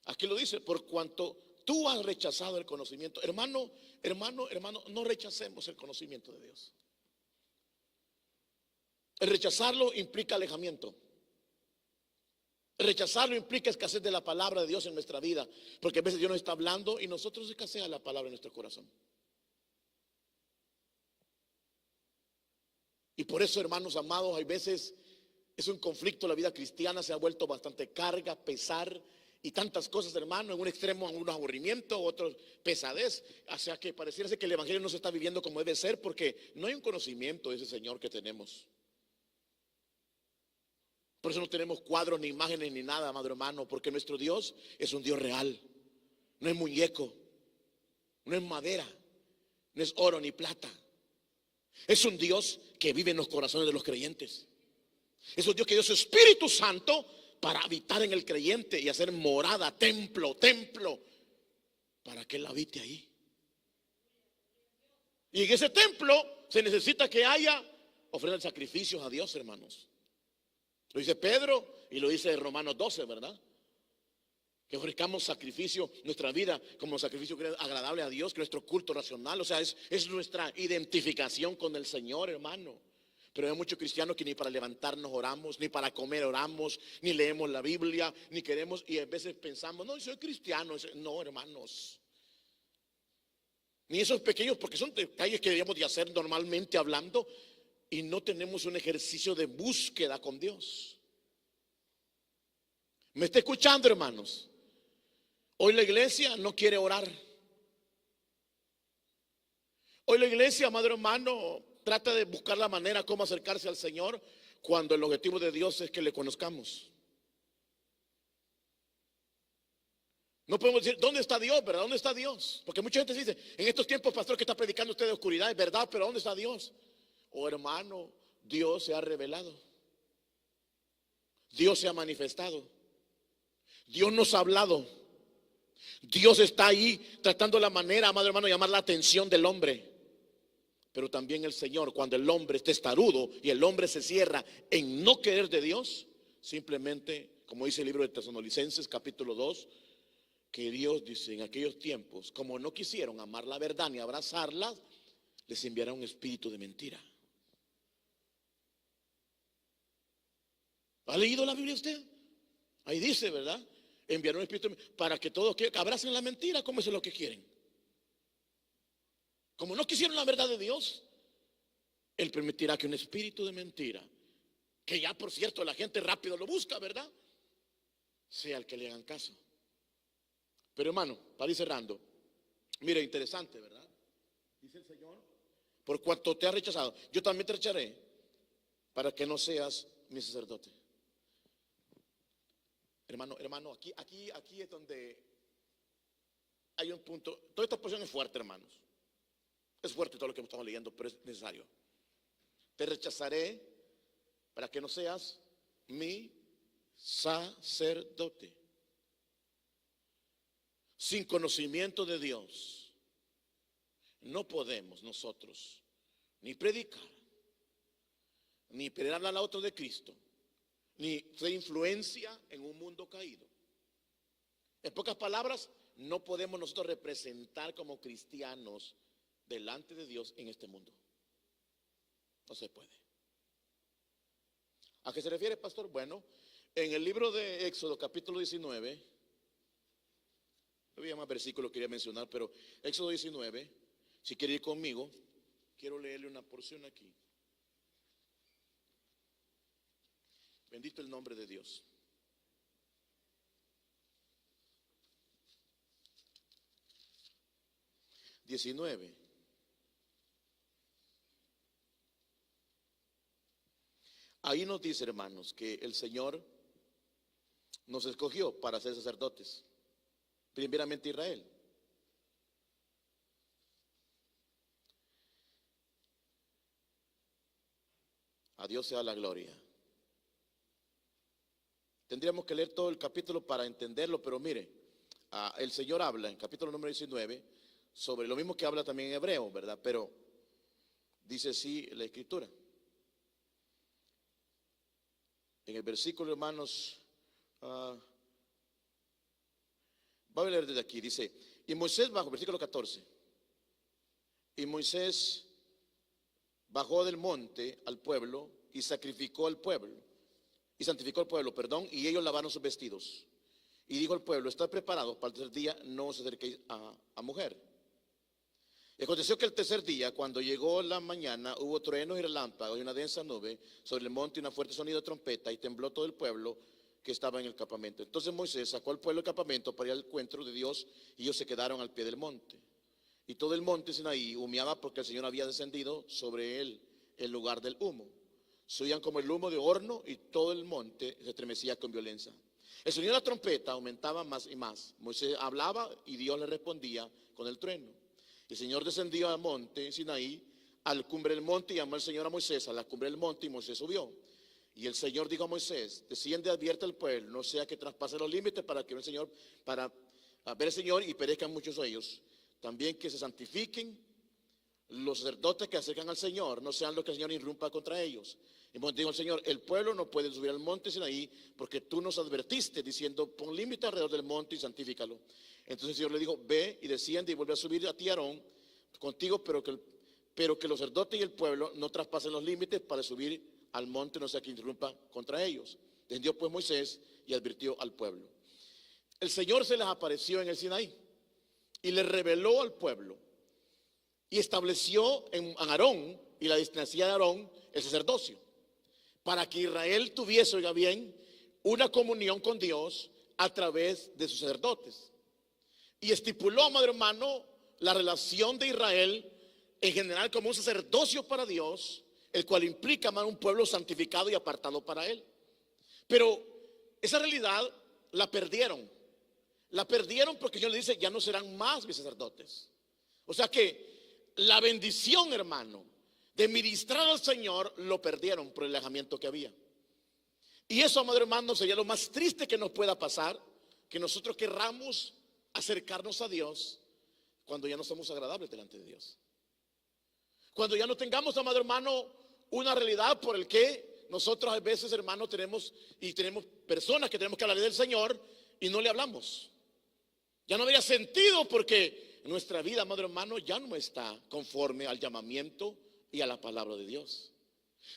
aquí lo dice, por cuanto tú has rechazado el conocimiento. Hermano, no rechacemos el conocimiento de Dios. El rechazarlo implica alejamiento. El rechazarlo implica escasez de la palabra de Dios en nuestra vida, porque a veces Dios nos está hablando y nosotros escasea la palabra en nuestro corazón. Y por eso, hermanos amados, hay veces es un conflicto. La vida cristiana se ha vuelto bastante carga, pesar y tantas cosas, hermano. En un extremo, algunos aburrimiento, otros pesadez. O sea que pareciera que el evangelio no se está viviendo como debe ser, porque no hay un conocimiento de ese Señor que tenemos. Por eso no tenemos cuadros, ni imágenes, ni nada, amado hermano, porque nuestro Dios es un Dios real. No es muñeco, no es madera, no es oro ni plata. Es un Dios que vive en los corazones de los creyentes. Es un Dios que dio su Espíritu Santo para habitar en el creyente y hacer morada, templo, para que Él habite ahí. Y en ese templo se necesita que haya ofrendas de sacrificios a Dios, hermanos. Lo dice Pedro y lo dice Romanos 12, ¿verdad? Que ofrezcamos sacrificio, nuestra vida como sacrificio agradable a Dios, que nuestro culto racional, o sea, es nuestra identificación con el Señor, hermano. Pero hay muchos cristianos que ni para levantarnos oramos, ni para comer oramos, ni leemos la Biblia, ni queremos, y a veces pensamos, no, soy cristiano. No, hermanos. Ni esos pequeños, porque son detalles que deberíamos de hacer normalmente hablando, y no tenemos un ejercicio de búsqueda con Dios. ¿Me está escuchando, hermanos? Hoy la iglesia no quiere orar. Hoy la iglesia, amado hermano, trata de buscar la manera cómo acercarse al Señor, cuando el objetivo de Dios es que le conozcamos. No podemos decir, ¿dónde está Dios? ¿Verdad? ¿Dónde está Dios? Porque mucha gente dice, en estos tiempos, pastor, que está predicando usted de oscuridad, es verdad, pero ¿dónde está Dios? Oh, hermano, Dios se ha revelado. Dios se ha manifestado. Dios nos ha hablado. Dios está ahí tratando la manera, amado hermano, de llamar la atención del hombre. Pero también el Señor, cuando el hombre es testarudo y el hombre se cierra en no querer de Dios, simplemente, como dice el libro de Tesalonicenses capítulo 2, que Dios dice, en aquellos tiempos, como no quisieron amar la verdad ni abrazarla, les enviará un espíritu de mentira. ¿Ha leído la Biblia usted? Ahí dice, ¿verdad? Enviará un espíritu para que todos que abracen la mentira, como eso es lo que quieren. Como no quisieron la verdad de Dios, Él permitirá que un espíritu de mentira, que ya por cierto la gente rápido lo busca, ¿verdad? sea el que le hagan caso. Pero hermano, para ir cerrando, mire, interesante, ¿verdad? Dice el Señor, por cuanto te has rechazado, yo también te rechazaré para que no seas mi sacerdote. Hermano, aquí es donde hay un punto. Toda esta porción es fuerte, hermanos. Es fuerte todo lo que estamos leyendo, pero es necesario. Te rechazaré para que no seas mi sacerdote. Sin conocimiento de Dios, no podemos nosotros ni predicar, ni predicar a otro de Cristo, ni ser influencia en un mundo caído. En pocas palabras, no podemos nosotros representar como cristianos delante de Dios en este mundo. No se puede. ¿A qué se refiere, pastor? Bueno, en el libro de Éxodo, capítulo 19, no había más versículos que quería mencionar, pero Éxodo 19, si quiere ir conmigo, quiero leerle una porción aquí. Bendito el nombre de Dios. (19) Ahí nos dice, hermanos, que el Señor nos escogió para ser sacerdotes. Primeramente Israel. A Dios sea la gloria. Tendríamos que leer todo el capítulo para entenderlo, pero mire, el Señor habla en capítulo número 19 sobre lo mismo que habla también en Hebreo, ¿verdad? Pero dice así la Escritura. En el versículo, hermanos, voy a leer desde aquí, dice, y Moisés bajó, versículo 14, y Moisés bajó del monte al pueblo y sacrificó al pueblo, y santificó al pueblo, y ellos lavaron sus vestidos. Y dijo al pueblo, estad preparados para el tercer día, no os acerquéis a mujer. Y aconteció que el tercer día, cuando llegó la mañana, hubo truenos y relámpagos y una densa nube sobre el monte y un fuerte sonido de trompeta, y tembló todo el pueblo que estaba en el campamento. Entonces Moisés sacó al pueblo del campamento para ir al encuentro de Dios, y ellos se quedaron al pie del monte. Y todo el monte Sinaí humeaba porque el Señor había descendido sobre él en lugar del humo. Subían como el humo de horno, y todo el monte se estremecía con violencia. El sonido de la trompeta aumentaba más y más. Moisés hablaba y Dios le respondía con el trueno. El Señor descendió al monte Sinaí, al cumbre del monte, y llamó el Señor a Moisés a la cumbre del monte, y Moisés subió. Y el Señor dijo a Moisés, desciende, advierte al pueblo, no sea que traspase los límites para que el Señor, para ver el Señor y perezcan muchos de ellos. También que se santifiquen los sacerdotes que acercan al Señor, no sean los que el Señor irrumpa contra ellos. Y dijo el Señor, el pueblo no puede subir al monte Sinaí, porque tú nos advertiste diciendo, pon límite alrededor del monte y santifícalo. Entonces el Señor le dijo, ve y desciende y vuelve a subir a ti, Aarón, contigo, pero que los sacerdotes y el pueblo no traspasen los límites para subir al monte, no sea que irrumpa contra ellos. Descendió pues Moisés y advirtió al pueblo. El Señor se les apareció en el Sinaí y le reveló al pueblo y estableció en Aarón y la dinastía de Aarón el sacerdocio, para que Israel tuviese, oiga bien, una comunión con Dios a través de sus sacerdotes. Y estipuló, amado hermano, la relación de Israel en general como un sacerdocio para Dios, el cual implica, amado, un pueblo santificado y apartado para él. Pero esa realidad la perdieron. La perdieron porque Dios le dice, ya no serán más mis sacerdotes. O sea que la bendición, hermano, de ministrar al Señor, lo perdieron por el alejamiento que había. Y eso, amado hermano, sería lo más triste que nos pueda pasar, que nosotros querramos acercarnos a Dios cuando ya no somos agradables delante de Dios. Cuando ya no tengamos, amado hermano, una realidad por el que nosotros a veces, hermano, tenemos personas que tenemos que hablar del Señor y no le hablamos. Ya no habría sentido porque nuestra vida, amado hermano, ya no está conforme al llamamiento y a la palabra de Dios.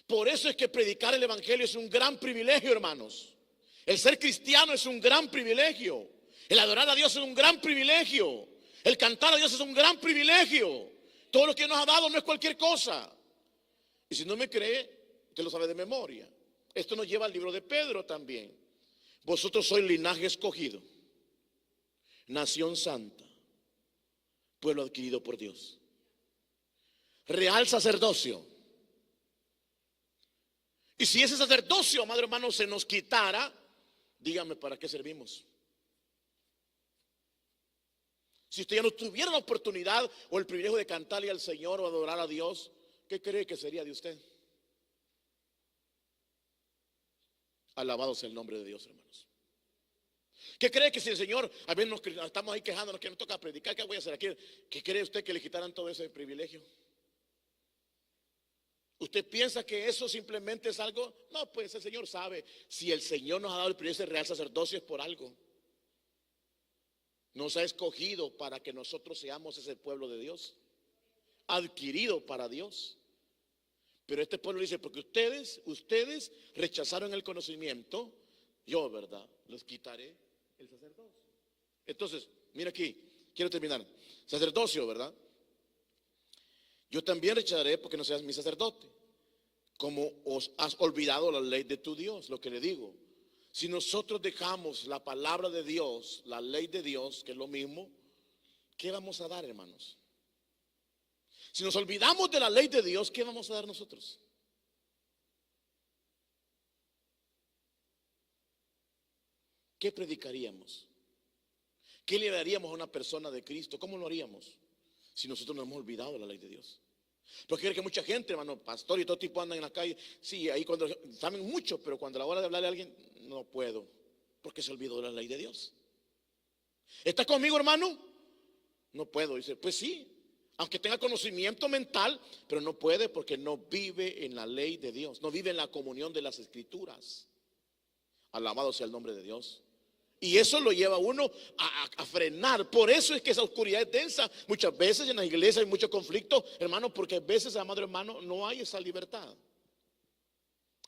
Por eso es que predicar el evangelio es un gran privilegio, hermanos. El ser cristiano es un gran privilegio. El adorar a Dios es un gran privilegio. El cantar a Dios es un gran privilegio. Todo lo que nos ha dado no es cualquier cosa. Y si no me cree, usted lo sabe de memoria. Esto nos lleva al libro de Pedro también. Vosotros sois linaje escogido, nación santa, pueblo adquirido por Dios, real sacerdocio. Y si ese sacerdocio, amado hermano, se nos quitara, dígame, ¿para qué servimos? Si usted ya no tuviera la oportunidad o el privilegio de cantarle al Señor o adorar a Dios, ¿qué cree que sería de usted? Alabado sea el nombre de Dios, hermanos. ¿Qué cree que si el Señor, a ver, nos estamos ahí quejándonos que nos toca predicar, ¿qué voy a hacer aquí? ¿Qué cree usted que le quitaran todo ese privilegio? ¿Usted piensa que eso simplemente es algo? No, pues el Señor sabe. Si el Señor nos ha dado el privilegio de real sacerdocio es por algo. Nos ha escogido para que nosotros seamos ese pueblo de Dios, adquirido para Dios. Pero este pueblo dice, porque ustedes rechazaron el conocimiento, yo, ¿verdad?, les quitaré el sacerdocio. Entonces, mira aquí, quiero terminar. Sacerdocio, ¿verdad? Yo también rechazaré porque no seas mi sacerdote, como os has olvidado la ley de tu Dios. Lo que le digo, si nosotros dejamos la palabra de Dios, la ley de Dios, que es lo mismo, ¿qué vamos a dar, hermanos? Si nos olvidamos de la ley de Dios, ¿qué vamos a dar nosotros? ¿Qué predicaríamos? ¿Qué le daríamos a una persona de Cristo? ¿Cómo lo haríamos si nosotros nos hemos olvidado de la ley de Dios? Porque creo que mucha gente, hermano, pastor y todo tipo andan en la calle. Sí, ahí cuando saben mucho, pero cuando a la hora de hablarle a alguien, no puedo, porque se olvidó de la ley de Dios. ¿Está conmigo, hermano? No puedo. Dice, pues sí, aunque tenga conocimiento mental, pero no puede porque no vive en la ley de Dios, no vive en la comunión de las Escrituras. Alabado sea el nombre de Dios. Y eso lo lleva a uno a frenar. Por eso es que esa oscuridad es densa. Muchas veces en la iglesia hay mucho conflicto, hermano, porque a veces, amado hermano, no hay esa libertad.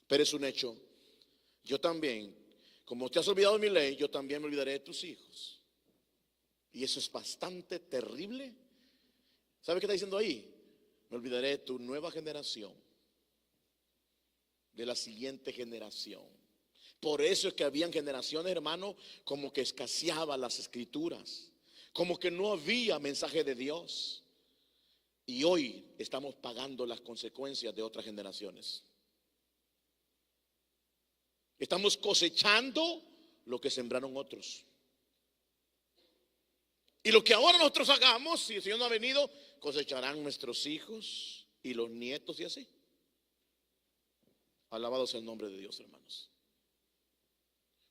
Pero es un hecho. Yo también, como te has olvidado de mi ley, yo también me olvidaré de tus hijos. Y eso es bastante terrible. ¿Sabe qué está diciendo ahí? Me olvidaré de tu nueva generación, de la siguiente generación. Por eso es que habían generaciones, hermano, como que escaseaban las escrituras, como que no había mensaje de Dios. Y hoy estamos pagando las consecuencias de otras generaciones. Estamos cosechando lo que sembraron otros. Y lo que ahora nosotros hagamos, si el Señor no ha venido, cosecharán nuestros hijos y los nietos y así. Alabado sea el nombre de Dios, hermanos.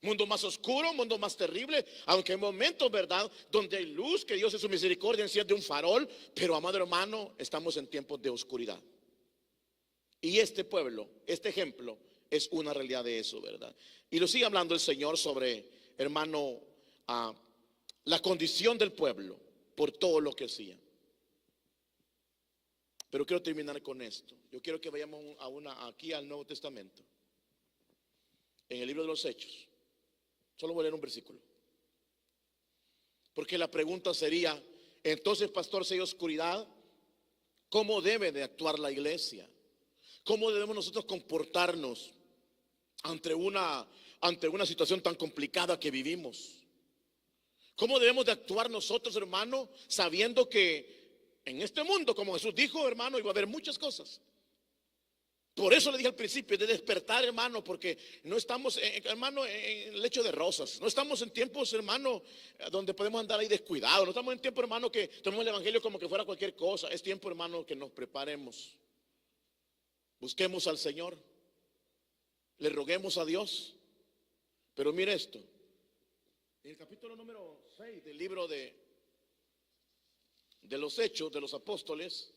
Mundo más oscuro, mundo más terrible, aunque hay momentos, ¿verdad?, donde hay luz, que Dios en su misericordia enciende un farol, pero amado hermano, estamos en tiempos de oscuridad. Y este pueblo, este ejemplo, es una realidad de eso, ¿verdad? Y lo sigue hablando el Señor sobre, hermano, la condición del pueblo por todo lo que hacía. Pero quiero terminar con esto. Yo quiero que vayamos aquí al Nuevo Testamento, en el libro de los Hechos. Solo voy a leer un versículo. Porque la pregunta sería, entonces, pastor, si hay oscuridad, ¿cómo debe de actuar la iglesia? ¿Cómo debemos nosotros comportarnos ante una situación tan complicada que vivimos? ¿Cómo debemos de actuar nosotros, hermano, sabiendo que en este mundo, como Jesús dijo, hermano, iba a haber muchas cosas? Por eso le dije al principio, de despertar, hermano, porque no estamos, hermano, en el lecho de rosas. No estamos en tiempos, hermano, donde podemos andar ahí descuidados. No estamos en tiempo, hermano, que tomemos el evangelio como que fuera cualquier cosa. Es tiempo, hermano, que nos preparemos. Busquemos al Señor. Le roguemos a Dios. Pero mire esto. En el capítulo número 6 del libro de los Hechos de los Apóstoles,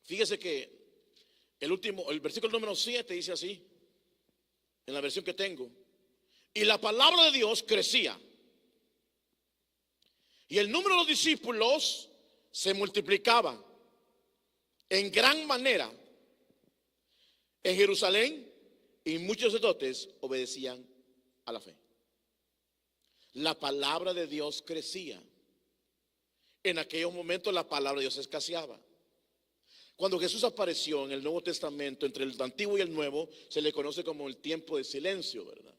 fíjese que el versículo número 7 dice así, en la versión que tengo: y la palabra de Dios crecía, y el número de los discípulos se multiplicaba en gran manera en Jerusalén, y muchos sacerdotes obedecían a la fe. La palabra de Dios crecía. En aquellos momentos la palabra de Dios escaseaba. Cuando Jesús apareció en el Nuevo Testamento, entre el Antiguo y el Nuevo, se le conoce como el tiempo de silencio, ¿verdad?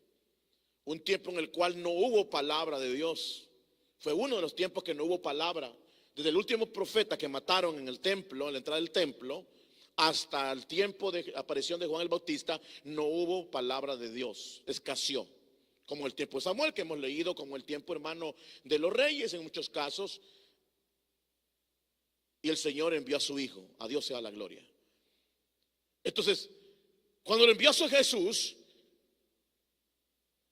Un tiempo en el cual no hubo palabra de Dios. Fue uno de los tiempos que no hubo palabra. Desde el último profeta que mataron en el templo, en la entrada del templo, hasta el tiempo de aparición de Juan el Bautista, no hubo palabra de Dios. Escaseó. Como el tiempo de Samuel, que hemos leído, como el tiempo, hermano, de los reyes en muchos casos. Y el Señor envió a su Hijo. A Dios sea la gloria. Entonces, cuando lo envió a su Jesús,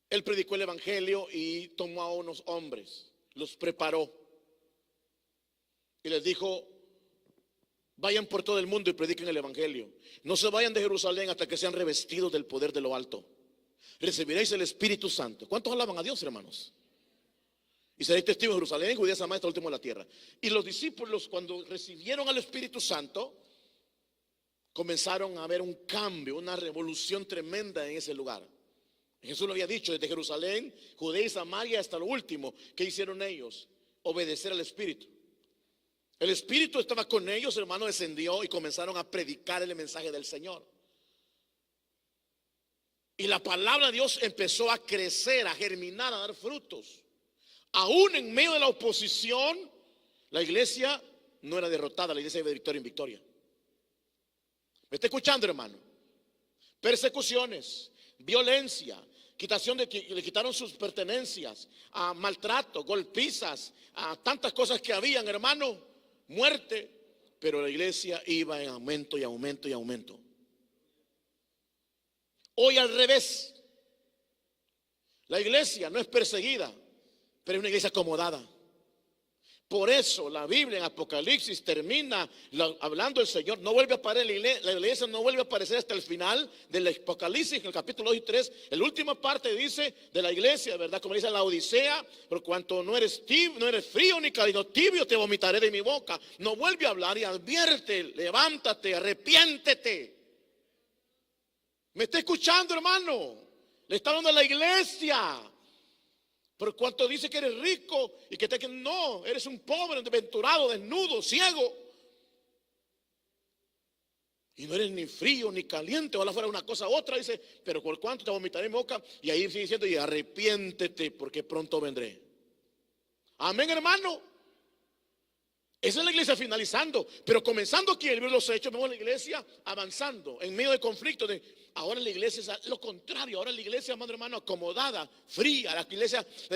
Él predicó el evangelio y tomó a unos hombres, los preparó y les dijo: vayan por todo el mundo y prediquen el evangelio. No se vayan de Jerusalén hasta que sean revestidos del poder de lo alto. Recibiréis el Espíritu Santo. ¿Cuántos alaban a Dios, hermanos? Y seréis testigos de Jerusalén, Judea, Samaria, hasta el último de la tierra. Y los discípulos, cuando recibieron al Espíritu Santo, comenzaron a ver un cambio, una revolución tremenda en ese lugar. Jesús lo había dicho: desde Jerusalén, Judea y Samaria hasta lo último. ¿Qué hicieron ellos? Obedecer al Espíritu. El Espíritu estaba con ellos, hermano, descendió y comenzaron a predicar el mensaje del Señor. Y la palabra de Dios empezó a crecer, a germinar, a dar frutos. Aún en medio de la oposición, la iglesia no era derrotada, la iglesia iba de victoria en victoria. ¿Me está escuchando, hermano? Persecuciones, violencia, le quitaron sus pertenencias, a maltrato, golpizas, a tantas cosas que habían, hermano, muerte. Pero la iglesia iba en aumento y aumento y aumento. Hoy al revés, la iglesia no es perseguida, pero es una iglesia acomodada. Por eso la Biblia en Apocalipsis termina hablando el Señor. No vuelve a aparecer, la iglesia no vuelve a aparecer hasta el final del Apocalipsis, en el capítulo 2 y 3. La última parte dice de la iglesia, ¿verdad? Como dice la Odisea: por cuanto no eres tibio, no eres frío ni cálido, tibio, te vomitaré de mi boca. No vuelve a hablar y advierte: levántate, arrepiéntete. ¿Me está escuchando, hermano? Le está hablando a la iglesia. Por cuanto dice que eres rico y que no, eres un pobre, desventurado, desnudo, ciego. Y no eres ni frío ni caliente, ojalá fuera una cosa u otra. Dice: pero por cuanto te vomitaré en mi boca. Y ahí sigue diciendo: y arrepiéntete, porque pronto vendré. Amén, hermano. Esa es la iglesia finalizando. Pero comenzando aquí el libro de los Hechos, vemos la iglesia avanzando en medio de conflictos. Ahora la iglesia es lo contrario. Ahora la iglesia, madre hermano, acomodada, fría. La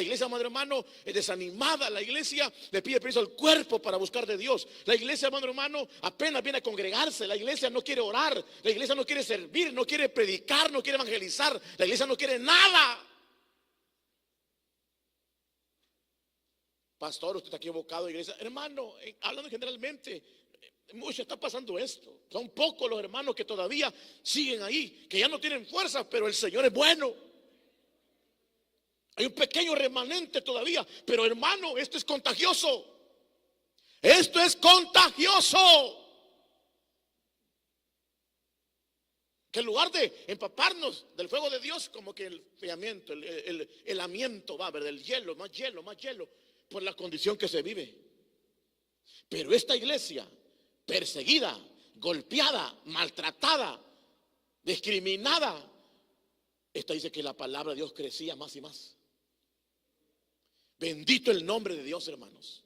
iglesia, madre hermano, es desanimada. La iglesia le pide permiso al cuerpo para buscar de Dios. La iglesia, madre hermano, apenas viene a congregarse. La iglesia no quiere orar. La iglesia no quiere servir, no quiere predicar, no quiere evangelizar. La iglesia no quiere nada. Pastor, usted está equivocado, iglesia. Hermano, hablando generalmente, mucho está pasando esto. Son pocos los hermanos que todavía siguen ahí, que ya no tienen fuerzas, pero el Señor es bueno. Hay un pequeño remanente todavía, pero hermano, esto es contagioso. Esto es contagioso. Que en lugar de empaparnos del fuego de Dios, como que el enfriamiento, el amiento va, ¿verdad? El hielo, más hielo, más hielo, por la condición que se vive. Pero esta iglesia, perseguida, golpeada, maltratada, discriminada, esta dice que la palabra de Dios crecía más y más. Bendito el nombre de Dios, hermanos.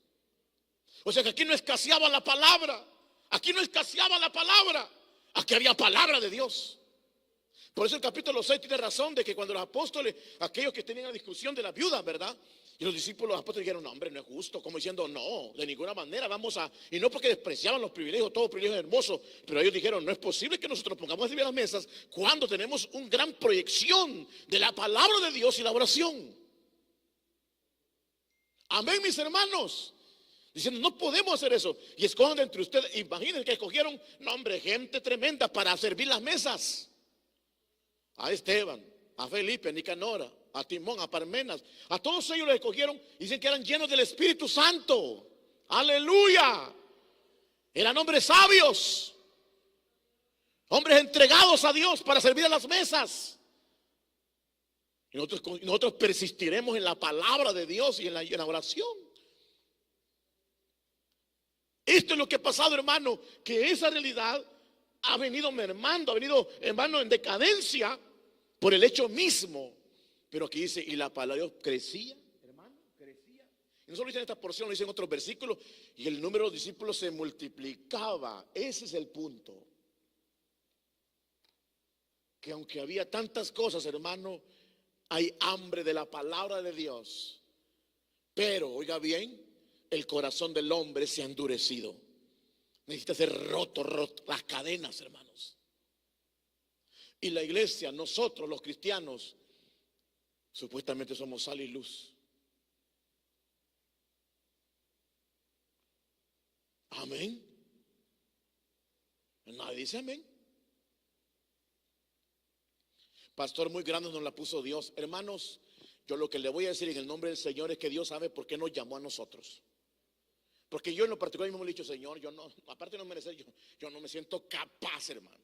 O sea que aquí no escaseaba la palabra. Aquí no escaseaba la palabra. Aquí había palabra de Dios. Por eso el capítulo 6 tiene razón de que cuando los apóstoles, aquellos que tenían la discusión de la viuda, ¿verdad? Y los discípulos, los apóstoles dijeron: no, hombre, no es justo. Como diciendo: no, de ninguna manera vamos a. Y no porque despreciaban los privilegios, todo privilegio es hermoso. Pero ellos dijeron: no es posible que nosotros pongamos a servir a las mesas cuando tenemos una gran proyección de la palabra de Dios y la oración. Amén, mis hermanos. Diciendo: no podemos hacer eso. Y escogen entre ustedes. Imaginen que escogieron, no, hombre, gente tremenda para servir las mesas. A Esteban, a Felipe, a Nicanora, a Timón, a Parmenas, a todos ellos los escogieron. Dicen que eran llenos del Espíritu Santo. Aleluya. Eran hombres sabios, hombres entregados a Dios para servir a las mesas. Y nosotros persistiremos en la palabra de Dios y en la oración. Esto es lo que ha pasado, hermano, que esa realidad ha venido mermando, ha venido, hermano, en decadencia por el hecho mismo. Pero aquí dice, y la palabra de Dios crecía, hermano, crecía. Y no solo dice en esta porción, lo dice en otros versículos, y el número de discípulos se multiplicaba. Ese es el punto. Que aunque había tantas cosas, hermano, hay hambre de la palabra de Dios. Pero, oiga bien, el corazón del hombre se ha endurecido. Necesita ser roto las cadenas, hermanos. Y la iglesia, nosotros los cristianos, supuestamente somos sal y luz. Amén. Nadie dice amén. Pastor, muy grande nos la puso Dios. Hermanos, yo lo que le voy a decir en el nombre del Señor es que Dios sabe por qué nos llamó a nosotros. Porque yo en lo particular mismo le he dicho, Señor, yo no, aparte de no merecer, yo no me siento capaz, hermano.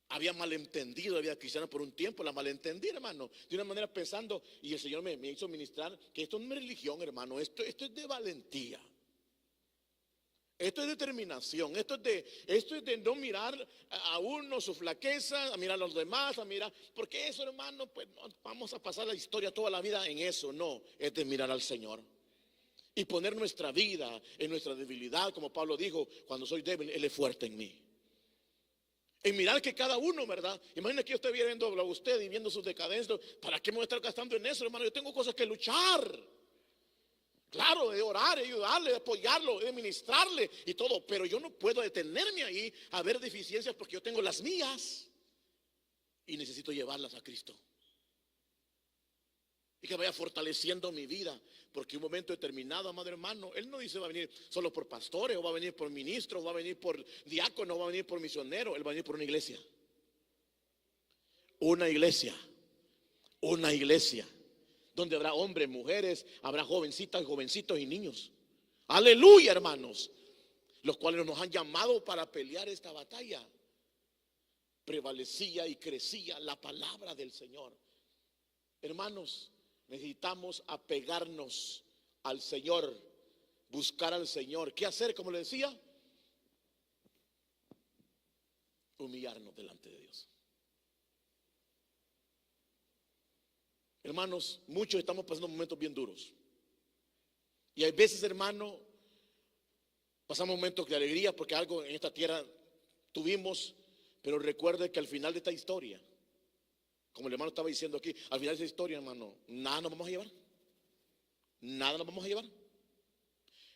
Había malentendido, había cristiano por un tiempo, la malentendí, hermano, de una manera pensando, y el Señor me hizo ministrar que esto no es religión, hermano, esto es de valentía. Esto es determinación, esto es de no mirar a uno su flaqueza, a mirar a los demás, a mirar, porque eso, hermano, pues no, vamos a pasar la historia toda la vida en eso, no, es de mirar al Señor. Y poner nuestra vida en nuestra debilidad, como Pablo dijo, cuando soy débil, Él es fuerte en mí. En mirar que cada uno, ¿verdad? Imagina que yo esté viendo a usted y viendo sus decadencias. ¿Para qué me voy a estar gastando en eso, hermano? Yo tengo cosas que luchar. Claro, de orar, de ayudarle, de apoyarlo, de ministrarle y todo. Pero yo no puedo detenerme ahí a ver deficiencias porque yo tengo las mías. Y necesito llevarlas a Cristo. Y que vaya fortaleciendo mi vida. Porque en un momento determinado, amado hermano, Él no dice va a venir solo por pastores, o va a venir por ministros, o va a venir por diáconos, o va a venir por misioneros. Él va a venir por una iglesia. Una iglesia. Una iglesia. Donde habrá hombres, mujeres, habrá jovencitas, jovencitos y niños. Aleluya, hermanos. Los cuales nos han llamado para pelear esta batalla. Prevalecía y crecía la palabra del Señor. Hermanos, necesitamos apegarnos al Señor, buscar al Señor. ¿Qué hacer? Como le decía, humillarnos delante de Dios. Hermanos, muchos estamos pasando momentos bien duros. Y hay veces, hermano, pasamos momentos de alegría porque algo en esta tierra tuvimos, pero recuerde que al final de esta historia, como el hermano estaba diciendo aquí, al final de esta historia, hermano, nada nos vamos a llevar. Nada nos vamos a llevar.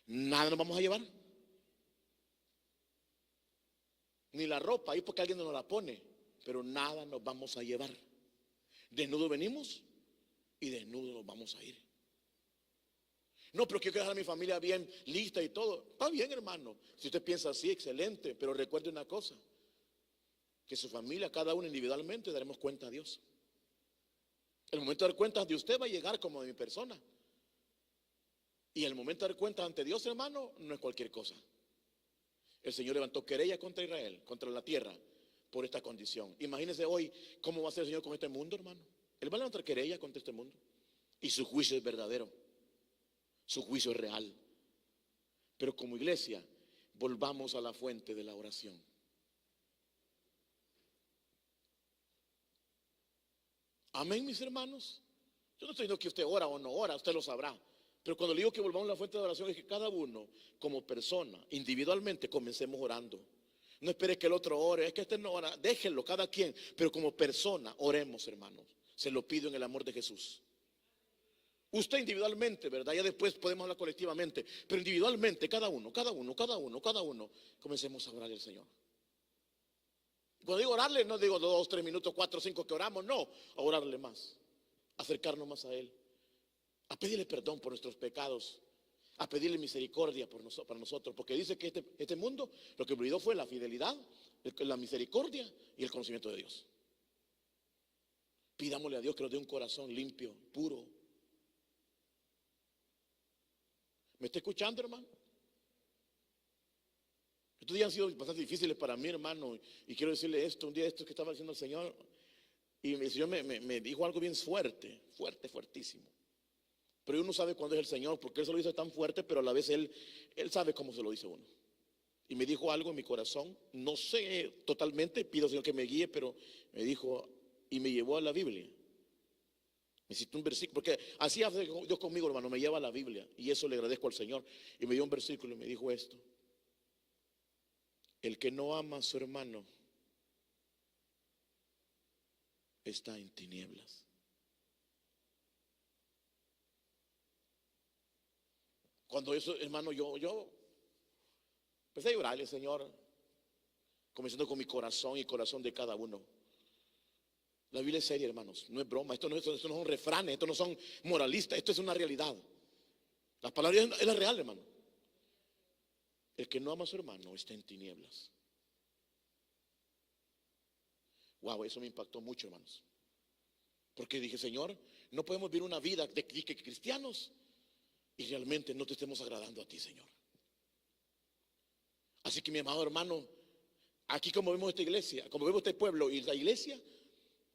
Nada nos vamos a llevar. Ni la ropa, ahí porque alguien nos la pone, pero nada nos vamos a llevar. Desnudo venimos y desnudo nos vamos a ir. No, pero quiero dejar a mi familia bien lista y todo. Está bien, hermano. Si usted piensa así, excelente. Pero recuerde una cosa: que su familia, cada uno individualmente, daremos cuenta a Dios. El momento de dar cuentas de usted va a llegar como de mi persona. Y el momento de dar cuentas ante Dios, hermano, no es cualquier cosa. El Señor levantó querella contra Israel, contra la tierra, por esta condición. Imagínese hoy cómo va a ser el Señor con este mundo, hermano. Él va a levantar querella contra este mundo. Y su juicio es verdadero. Su juicio es real. Pero como iglesia, volvamos a la fuente de la oración. Amén, mis hermanos. Yo no estoy diciendo que usted ora o no ora, usted lo sabrá. Pero cuando le digo que volvamos a la fuente de oración, es que cada uno, como persona, individualmente, comencemos orando. No espere que el otro ore, es que este no ora, déjenlo cada quien. Pero como persona, oremos, hermanos. Se lo pido en el amor de Jesús. Usted individualmente, ¿verdad? Ya después podemos hablar colectivamente. Pero individualmente, cada uno, comencemos a orar al Señor. Cuando digo orarle, no digo 2, 3 minutos, 4, 5 que oramos, no, a orarle más, acercarnos más a Él, a pedirle perdón por nuestros pecados, a pedirle misericordia para nosotros, porque dice que este mundo lo que olvidó fue la fidelidad, la misericordia y el conocimiento de Dios. Pidámosle a Dios que nos dé un corazón limpio, puro. ¿Me está escuchando, hermano? Estos días han sido bastante difíciles para mí, hermano, y quiero decirle esto. Un día esto que estaba diciendo el Señor, y el Señor me dijo algo bien fuertísimo. Pero uno sabe cuándo es el Señor, porque Él se lo dice tan fuerte, pero a la vez Él sabe cómo se lo dice uno. y me dijo algo en mi corazón. No sé totalmente, pido al Señor que me guíe, pero me dijo y me llevó a la Biblia. Me citó un versículo, porque así hace Dios conmigo, hermano, me lleva a la Biblia y eso le agradezco al Señor. Y me dio un versículo y me dijo esto: el que no ama a su hermano está en tinieblas. Cuando eso, hermano, yo empecé a llorarle, Señor, comenzando con mi corazón y el corazón de cada uno. La Biblia es seria, hermanos, no es broma, esto no son refranes, esto no son moralistas, esto es una realidad. La palabra es la real, hermano. El que no ama a su hermano está en tinieblas. Wow, eso me impactó mucho, hermanos. Porque dije, Señor, no podemos vivir una vida de cristianos y realmente no te estemos agradando a ti, Señor. Así que mi amado hermano, aquí como vemos esta iglesia, como vemos este pueblo y la iglesia,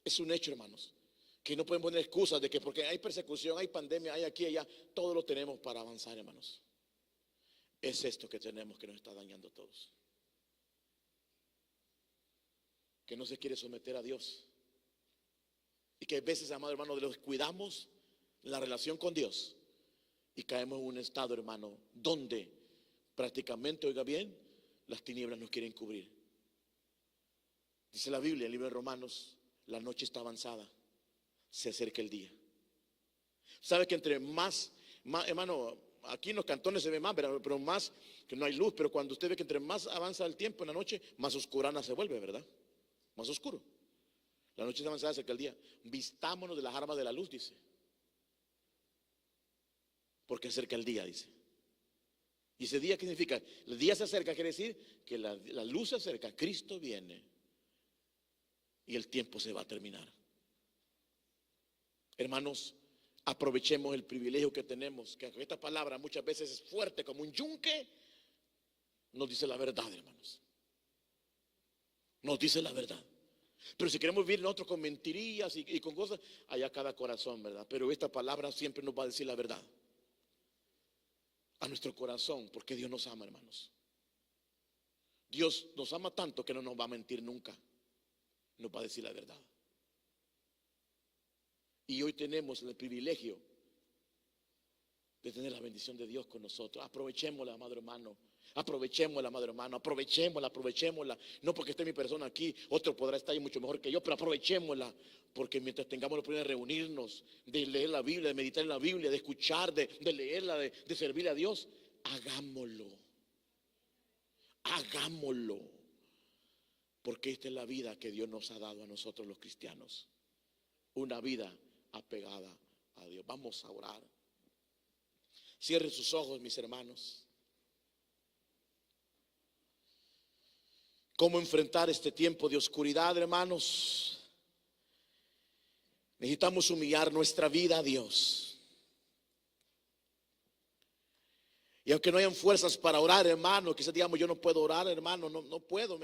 es un hecho, hermanos, que no podemos poner excusas de que porque hay persecución, hay pandemia, hay aquí, allá, todo lo tenemos para avanzar, hermanos. Es esto que tenemos que nos está dañando a todos. Que no se quiere someter a Dios. Y que a veces, amado hermano, descuidamos la relación con Dios y caemos en un estado, hermano, donde prácticamente, oiga bien, las tinieblas nos quieren cubrir. Dice la Biblia, en el libro de Romanos, la noche está avanzada, se acerca el día. ¿Sabe que entre más, hermano, aquí en los cantones se ve más, pero más que no hay luz, pero cuando usted ve que entre más avanza el tiempo en la noche, más oscurana se vuelve, ¿verdad? Más oscuro. La noche está avanzada, se acerca el día. Vistámonos de las armas de la luz, dice. Porque acerca el día, dice. ¿Y ese día qué significa? El día se acerca, quiere decir que la luz se acerca, Cristo viene y el tiempo se va a terminar. Hermanos, aprovechemos el privilegio que tenemos, que esta palabra muchas veces es fuerte como un yunque, nos dice la verdad, hermanos. Nos dice la verdad. Pero si queremos vivir nosotros con mentirías y con cosas, allá cada corazón, ¿verdad? Pero esta palabra siempre nos va a decir la verdad. A nuestro corazón, porque Dios nos ama, hermanos. Dios nos ama tanto que no nos va a mentir nunca. Nos va a decir la verdad. Y hoy tenemos el privilegio de tener la bendición de Dios con nosotros. Aprovechémosla, amado hermano. Aprovechémosla, amado hermano. Aprovechémosla. No porque esté mi persona aquí, otro podrá estar ahí mucho mejor que yo, pero aprovechémosla. Porque mientras tengamos la oportunidad de reunirnos, de leer la Biblia, de meditar en la Biblia, de escuchar, de leerla, de servirle a Dios, hagámoslo. Hagámoslo. Porque esta es la vida que Dios nos ha dado a nosotros los cristianos. Una vida apegada a Dios. Vamos a orar. Cierren sus ojos, mis hermanos. ¿Cómo enfrentar este tiempo de oscuridad, hermanos? Necesitamos humillar nuestra vida a Dios. Y aunque no hayan fuerzas para orar, hermano, quizás digamos, yo no puedo orar, hermano, no puedo.